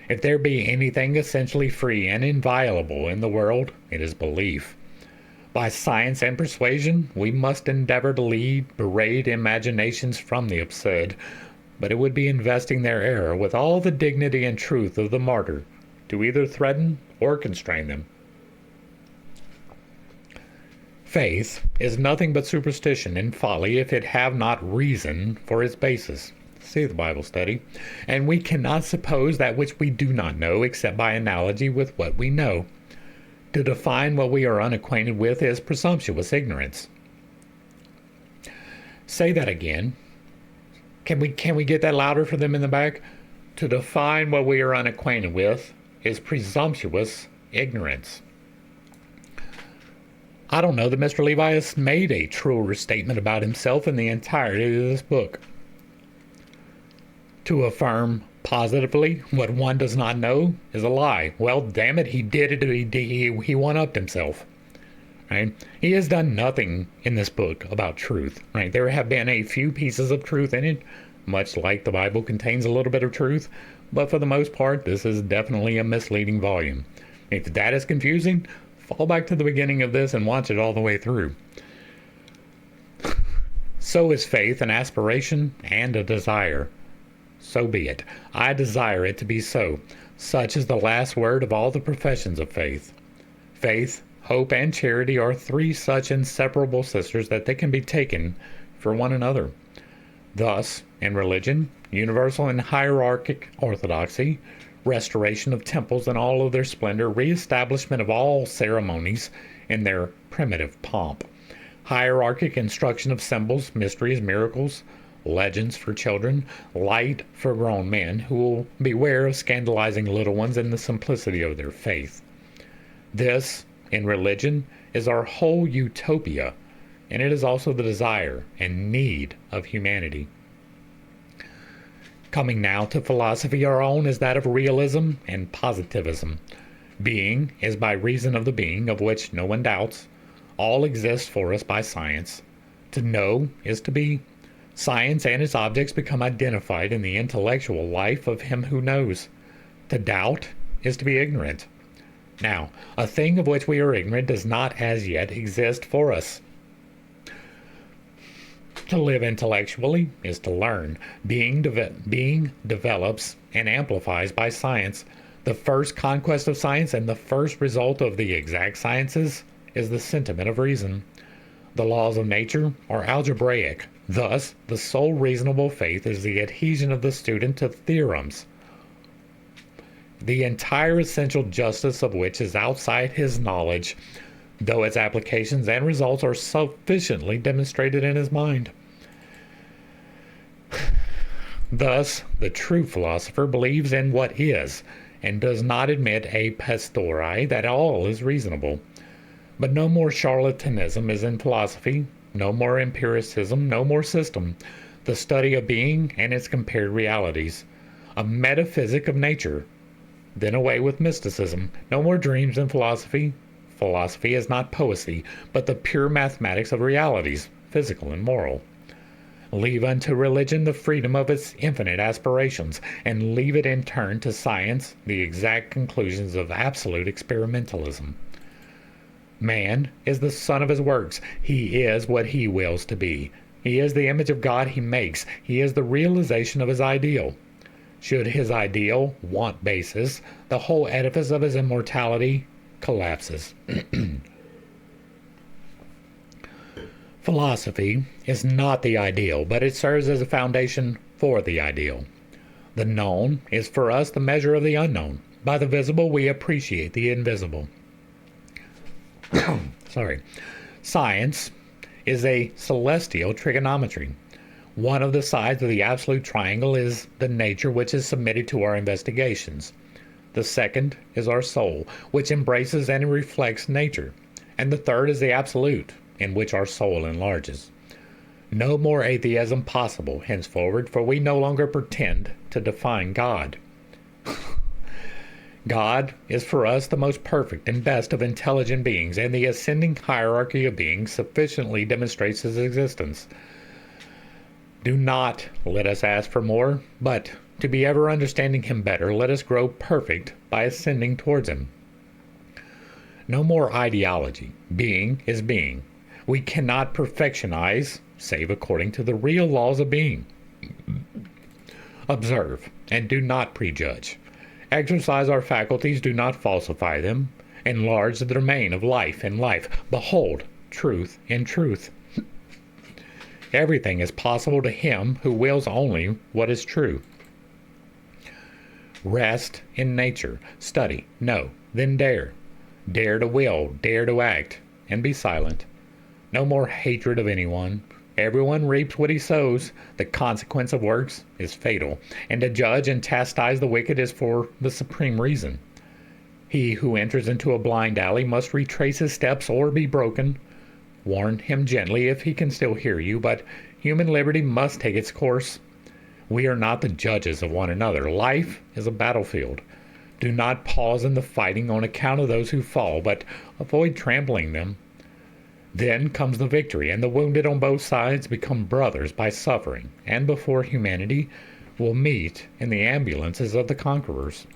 S1: If there be anything essentially free and inviolable in the world, it is belief. By science and persuasion, we must endeavor to lead berate imaginations from the absurd, but it would be investing their error with all the dignity and truth of the martyr to either threaten or constrain them. Faith is nothing but superstition and folly if it have not reason for its basis. See the Bible study. And we cannot suppose that which we do not know except by analogy with what we know. To define what we are unacquainted with is presumptuous ignorance. Say that again. Can we get that louder for them in the back? To define what we are unacquainted with is presumptuous ignorance. I don't know that Mr. Levi has made a truer statement about himself in the entirety of this book. To affirm positively what one does not know is a lie. Well, damn it, he did it. He one-upped himself. Right? He has done nothing in this book about truth. Right? There have been a few pieces of truth in it, much like the Bible contains a little bit of truth, but for the most part, this is definitely a misleading volume. If that is confusing, fall back to the beginning of this and watch it all the way through. So is faith an aspiration and a desire. so be it. I desire it to be so. Such is the last word of all the professions of faith. Faith, hope, and charity are three such inseparable sisters that they can be taken for one another. Thus, in religion, universal and hierarchic orthodoxy, restoration of temples in all of their splendor, reestablishment of all ceremonies in their primitive pomp, hierarchic instruction of symbols, mysteries, miracles, legends for children, light for grown men who will beware of scandalizing little ones in the simplicity of their faith. This, in religion, is our whole utopia, and it is also the desire and need of humanity. Coming now to philosophy, our own is that of realism and positivism. Being is by reason of the being, of which no one doubts. All exists for us by science. To know is to be. Science and its objects become identified in the intellectual life of him who knows. To doubt is to be ignorant. Now, a thing of which we are ignorant does not as yet exist for us. To live intellectually is to learn. Being develops and amplifies by science. The first conquest of science and the first result of the exact sciences is the sentiment of reason. The laws of nature are algebraic. Thus, the sole reasonable faith is the adhesion of the student to theorems, the entire essential justice of which is outside his knowledge, though its applications and results are sufficiently demonstrated in his mind. Thus, the true philosopher believes in what is, and does not admit a posteriori that all is reasonable. But no more charlatanism is in philosophy, no more empiricism, no more system, the study of being and its compared realities, a metaphysic of nature. Then away with mysticism, no more dreams in philosophy. Philosophy is not poesy, but the pure mathematics of realities, physical and moral. Leave unto religion the freedom of its infinite aspirations, and leave it in turn to science the exact conclusions of absolute experimentalism. Man is the son of his works. He is what he wills to be. He is the image of God he makes. He is the realization of his ideal. Should his ideal want basis, the whole edifice of his immortality collapses. Philosophy is not the ideal, but it serves as a foundation for the ideal. The known is for us the measure of the unknown. By the visible, we appreciate the invisible. Science is a celestial trigonometry. One of the sides of the absolute triangle is the nature which is submitted to our investigations. The second is our soul, which embraces and reflects nature. And the third is the absolute, in which our soul enlarges. No more atheism possible henceforward, for we no longer pretend to define God. God is for us the most perfect and best of intelligent beings, and the ascending hierarchy of beings sufficiently demonstrates his existence. Do not let us ask for more, but to be ever understanding him better, let us grow perfect by ascending towards him. No more ideology. Being is being. We cannot perfectionize, save according to the real laws of being. Observe, and do not prejudge. Exercise our faculties, do not falsify them. Enlarge the domain of life in life. Behold truth in truth. Everything is possible to him who wills only what is true. Rest in nature. Study, know, then dare. Dare to will, dare to act, and be silent. No more hatred of anyone. Everyone reaps what he sows. The consequence of works is fatal, and to judge and chastise the wicked is for the supreme reason. He who enters into a blind alley must retrace his steps or be broken. Warn him gently if he can still hear you, but human liberty must take its course. We are not the judges of one another. Life is a battlefield. Do not pause in the fighting on account of those who fall, but avoid trampling them. Then comes the victory, and the wounded on both sides become brothers by suffering, and before humanity will meet in the ambulances of the conquerors.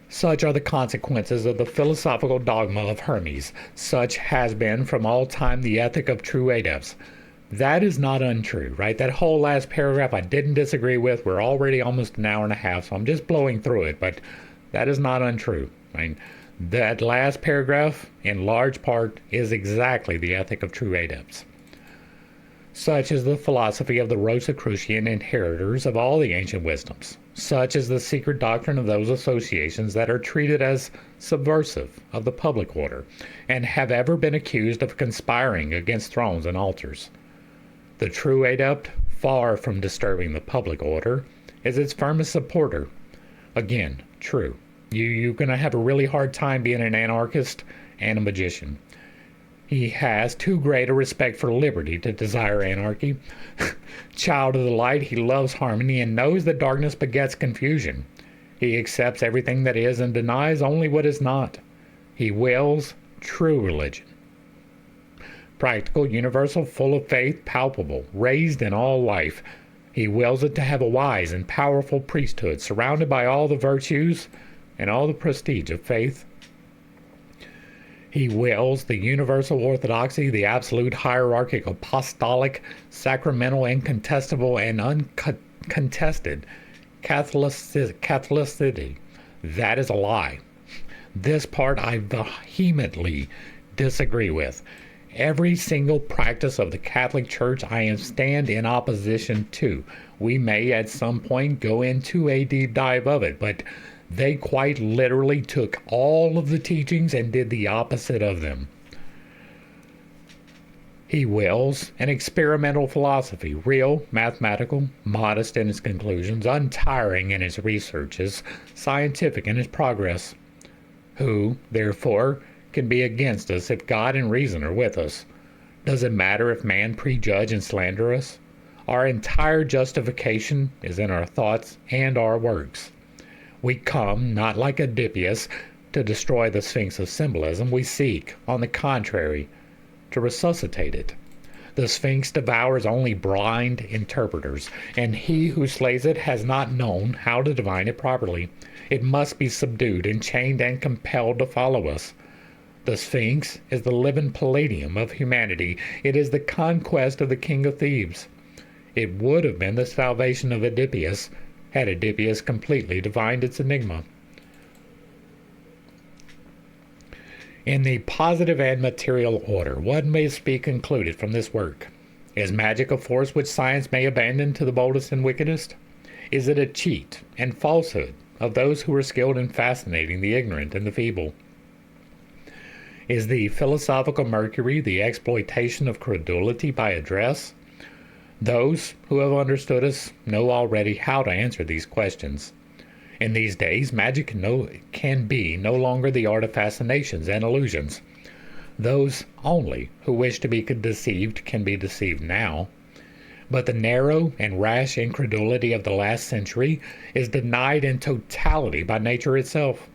S1: Such are the consequences of the philosophical dogma of Hermes. Such has been from all time the ethic of true adepts. That is not untrue, right? That whole last paragraph I didn't disagree with. We're already almost an hour and a half, so I'm just blowing through it, but that is not untrue, right? That last paragraph, in large part, is exactly the ethic of true adepts. Such is the philosophy of the Rosicrucian inheritors of all the ancient wisdoms. Such is the secret doctrine of those associations that are treated as subversive of the public order, and have ever been accused of conspiring against thrones and altars. The true adept, far from disturbing the public order, is its firmest supporter. Again, true. You're going to have a really hard time being an anarchist and a magician. He has too great a respect for liberty to desire anarchy. Child of the light, he loves harmony and knows that darkness begets confusion. He accepts everything that is and denies only what is not. He wills true religion. Practical, universal, full of faith, palpable, raised in all life. He wills it to have a wise and powerful priesthood, surrounded by all the virtues and all the prestige of faith. He wills the universal orthodoxy, the absolute hierarchic, apostolic, sacramental, incontestable, and uncontested Catholicity. That is a lie. This part I vehemently disagree with. Every single practice of the Catholic Church I stand in opposition to. We may at some point go into a deep dive of it, but they quite literally took all of the teachings and did the opposite of them. He wills an experimental philosophy, real, mathematical, modest in its conclusions, untiring in its researches, scientific in its progress. Who, therefore, can be against us if God and reason are with us? Does it matter if man prejudge and slander us? Our entire justification is in our thoughts and our works. We come, not like Oedipus, to destroy the Sphinx of symbolism. We seek, on the contrary, to resuscitate it. The Sphinx devours only blind interpreters, and he who slays it has not known how to divine it properly. It must be subdued and chained and compelled to follow us. The Sphinx is the living palladium of humanity. It is the conquest of the king of Thebes. It would have been the salvation of Oedipus had Oedipus completely divined its enigma. In the positive and material order, what may be concluded from this work? Is magic a force which science may abandon to the boldest and wickedest? Is it a cheat and falsehood of those who are skilled in fascinating the ignorant and the feeble? Is the philosophical mercury the exploitation of credulity by address? Those who have understood us know already how to answer these questions. In these days, magic can be no longer the art of fascinations and illusions. Those only who wish to be deceived can be deceived now. But the narrow and rash incredulity of the last century is denied in totality by nature itself.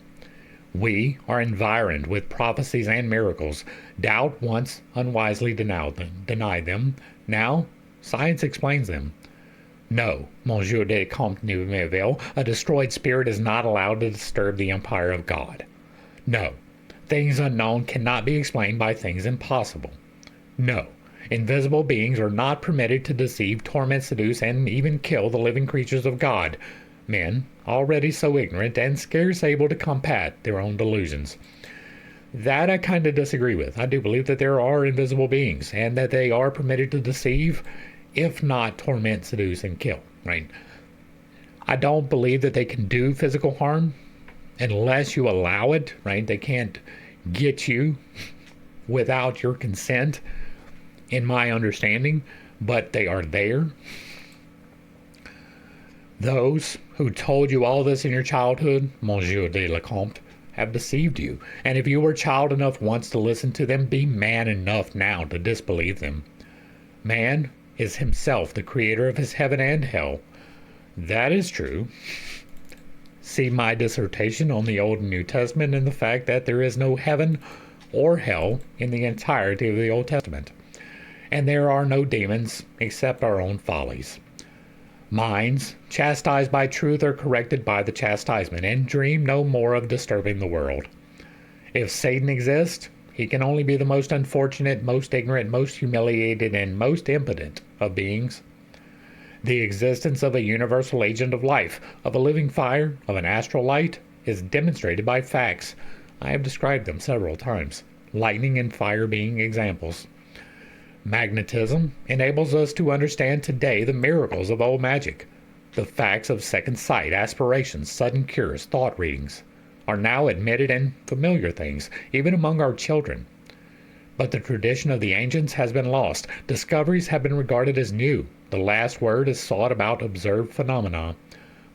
S1: We are environed with prophecies and miracles. Doubt once unwisely denied them. Now, science explains them. No, Monsieur de Comte Neuville, a destroyed spirit is not allowed to disturb the empire of God. No, things unknown cannot be explained by things impossible. No, invisible beings are not permitted to deceive, torment, seduce, and even kill the living creatures of God. Men, already so ignorant and scarce able to combat their own delusions. That I kind of disagree with. I do believe that there are invisible beings and that they are permitted to deceive, if not torment, seduce, and kill, right? I don't believe that they can do physical harm unless you allow it, right? They can't get you without your consent, in my understanding, but they are there. Those who told you all this in your childhood, Monsieur de la Comte, have deceived you. And if you were child enough once to listen to them, be man enough now to disbelieve them. Man is himself the creator of his heaven and hell. That is true. See my dissertation on the Old and New Testament and the fact that there is no heaven or hell in the entirety of the Old Testament. And there are no demons except our own follies. Minds, chastised by truth, are corrected by the chastisement, and dream no more of disturbing the world. If Satan exists, He can only be the most unfortunate, most ignorant, most humiliated, and most impotent of beings. The existence of a universal agent of life, of a living fire, of an astral light, is demonstrated by facts. I have described them several times, lightning and fire being examples. Magnetism enables us to understand today the miracles of old magic. The facts of second sight, aspirations, sudden cures, thought readings are now admitted and familiar things, even among our children. But the tradition of the ancients has been lost. Discoveries have been regarded as new. The last word is sought about observed phenomena.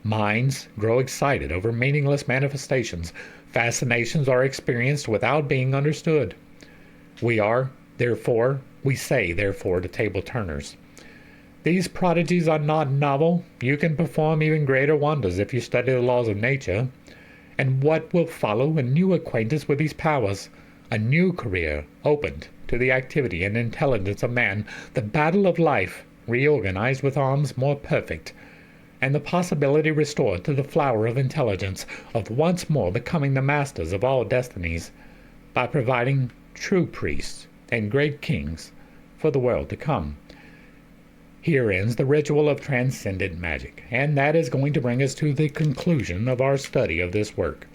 S1: Minds grow excited over meaningless manifestations. Fascinations are experienced without being understood. We say, therefore, to table turners. These prodigies are not novel. You can perform even greater wonders if you study the laws of nature. And what will follow? A new acquaintance with these powers, a new career opened to the activity and intelligence of man, the battle of life reorganized with arms more perfect, and the possibility restored to the flower of intelligence of once more becoming the masters of all destinies by providing true priests and great kings for the world to come. Here ends the ritual of transcendent magic, and that is going to bring us to the conclusion of our study of this work.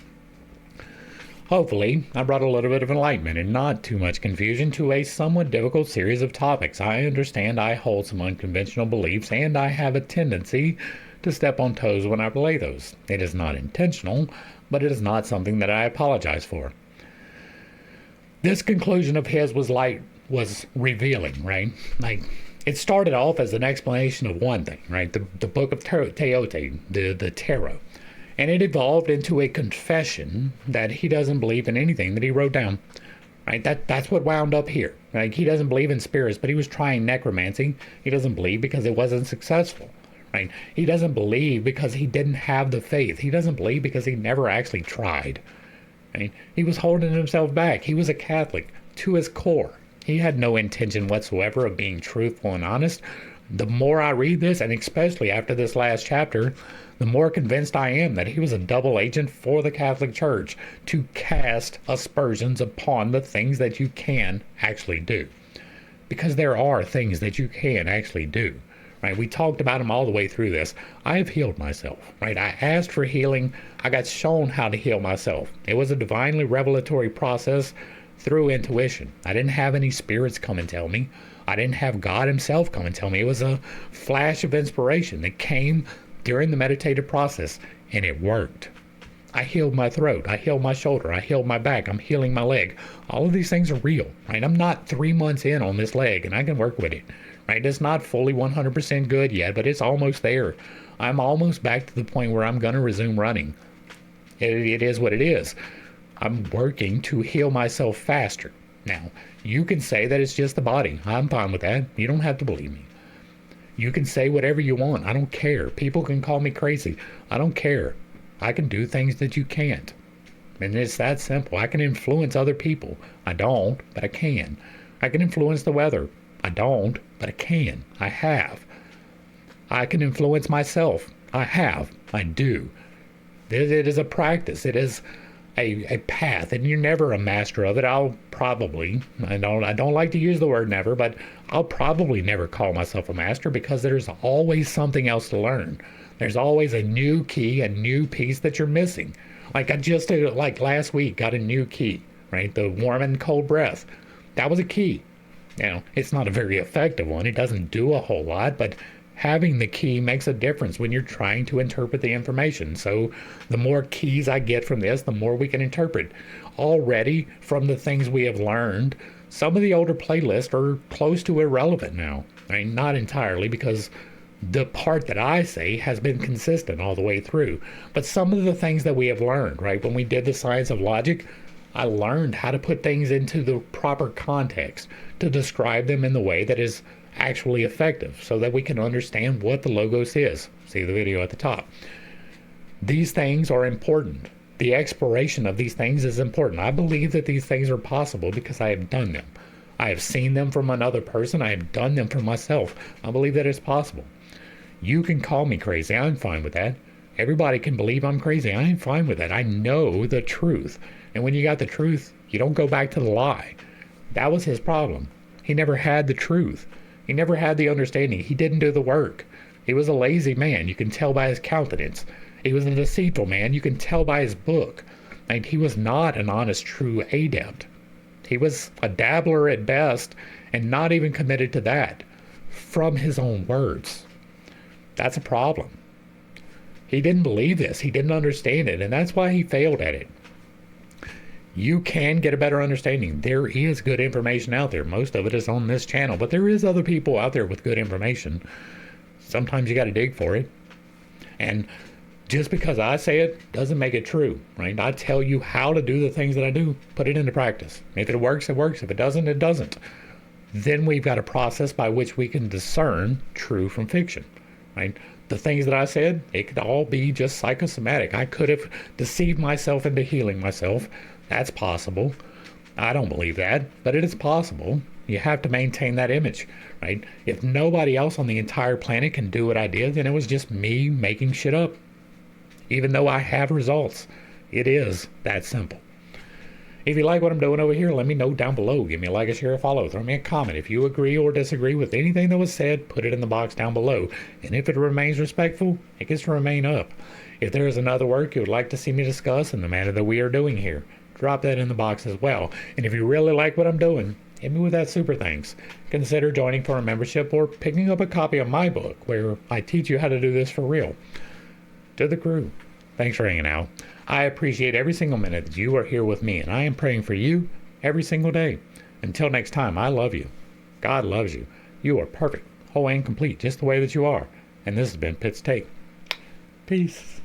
S1: Hopefully, I brought a little bit of enlightenment and not too much confusion to a somewhat difficult series of topics. I understand I hold some unconventional beliefs, and I have a tendency to step on toes when I relay those. It is not intentional, but it is not something that I apologize for. This conclusion of his was revealing, right? It started off as an explanation of one thing, right? The Book of Teote, the tarot. And it evolved into a confession that he doesn't believe in anything that he wrote down. Right? That's what wound up here. Like, he doesn't believe in spirits, but he was trying necromancy. He doesn't believe because it wasn't successful. Right? He doesn't believe because he didn't have the faith. He doesn't believe because he never actually tried. Right? He was holding himself back. He was a Catholic to his core. He had no intention whatsoever of being truthful and honest. The more I read this, and especially after this last chapter, the more convinced I am that he was a double agent for the Catholic Church to cast aspersions upon the things that you can actually do. Because there are things that you can actually do. Right? We talked about them all the way through this. I have healed myself. Right? I asked for healing. I got shown how to heal myself. It was a divinely revelatory process through intuition. I didn't have any spirits come and tell me. I didn't have God himself come and tell me. It was a flash of inspiration that came during the meditative process, and it worked. I healed my throat. I healed my shoulder. I healed my back. I'm healing my leg. All of these things are real, right? I'm not 3 months in on this leg, and I can work with it, right? It's not fully 100% good yet, but it's almost there. I'm almost back to the point where I'm going to resume running. It is what it is. I'm working to heal myself faster. Now, you can say that it's just the body. I'm fine with that. You don't have to believe me. You can say whatever you want. I don't care. People can call me crazy. I don't care. I can do things that you can't. And it's that simple. I can influence other people. I don't, but I can. I can influence the weather. I don't, but I can. I have. I can influence myself. I have. I do. It is a practice. It is a path, and you're never a master of it. I don't like to use the word never, but I'll probably never call myself a master because there's always something else to learn. There's always a new key, a new piece that you're missing. Like I just, like last week, got a new key, right? The warm and cold breath. That was a key. You know, it's not a very effective one. It doesn't do a whole lot, but having the key makes a difference when you're trying to interpret the information. So the more keys I get from this, the more we can interpret. Already, from the things we have learned, some of the older playlists are close to irrelevant now. I mean, not entirely, because the part that I say has been consistent all the way through. But some of the things that we have learned, right? When we did the science of logic, I learned how to put things into the proper context to describe them in the way that is actually effective so that we can understand what the logos is. See the video at the top. These things are important. The exploration of these things is important. I believe that these things are possible because I have done them. I have seen them from another person. I have done them for myself. I believe that it's possible. You can call me crazy. I'm fine with that. Everybody can believe I'm crazy. I am fine with that. I know the truth. And when you got the truth, You don't go back to the lie. That was his problem. He never had the truth. He never had the understanding. He didn't do the work. He was a lazy man. You can tell by his countenance. He was a deceitful man. You can tell by his book. And he was not an honest, true adept. He was a dabbler at best, and not even committed to that, from his own words. That's a problem. He didn't believe this. He didn't understand it, and that's why he failed at it. You can get a better understanding. There is good information out there. Most of it is on this channel, but there is other people out there with good information. Sometimes you got to dig for it. And just because I say it doesn't make it true, right? I tell you how to do the things that I do, put it into practice. If it works, it works. If it doesn't, it doesn't. Then we've got a process by which we can discern true from fiction, right? The things that I said, it could all be just psychosomatic. I could have deceived myself into healing myself. That's possible. I don't believe that, but it is possible. You have to maintain that image, right? If nobody else on the entire planet can do what I did, then it was just me making shit up. Even though I have results, it is that simple. If you like what I'm doing over here, let me know down below. Give me a like, a share, a follow. Throw me a comment. If you agree or disagree with anything that was said, put it in the box down below. And if it remains respectful, it gets to remain up. If there is another work you would like to see me discuss in the manner that we are doing here, drop that in the box as well. And if you really like what I'm doing, hit me with that super thanks. Consider joining for a membership or picking up a copy of my book where I teach you how to do this for real. To the crew, thanks for hanging out. I appreciate every single minute that you are here with me, and I am praying for you every single day. Until next time, I love you. God loves you. You are perfect, whole and complete, just the way that you are. And this has been Pitt's Take. Peace.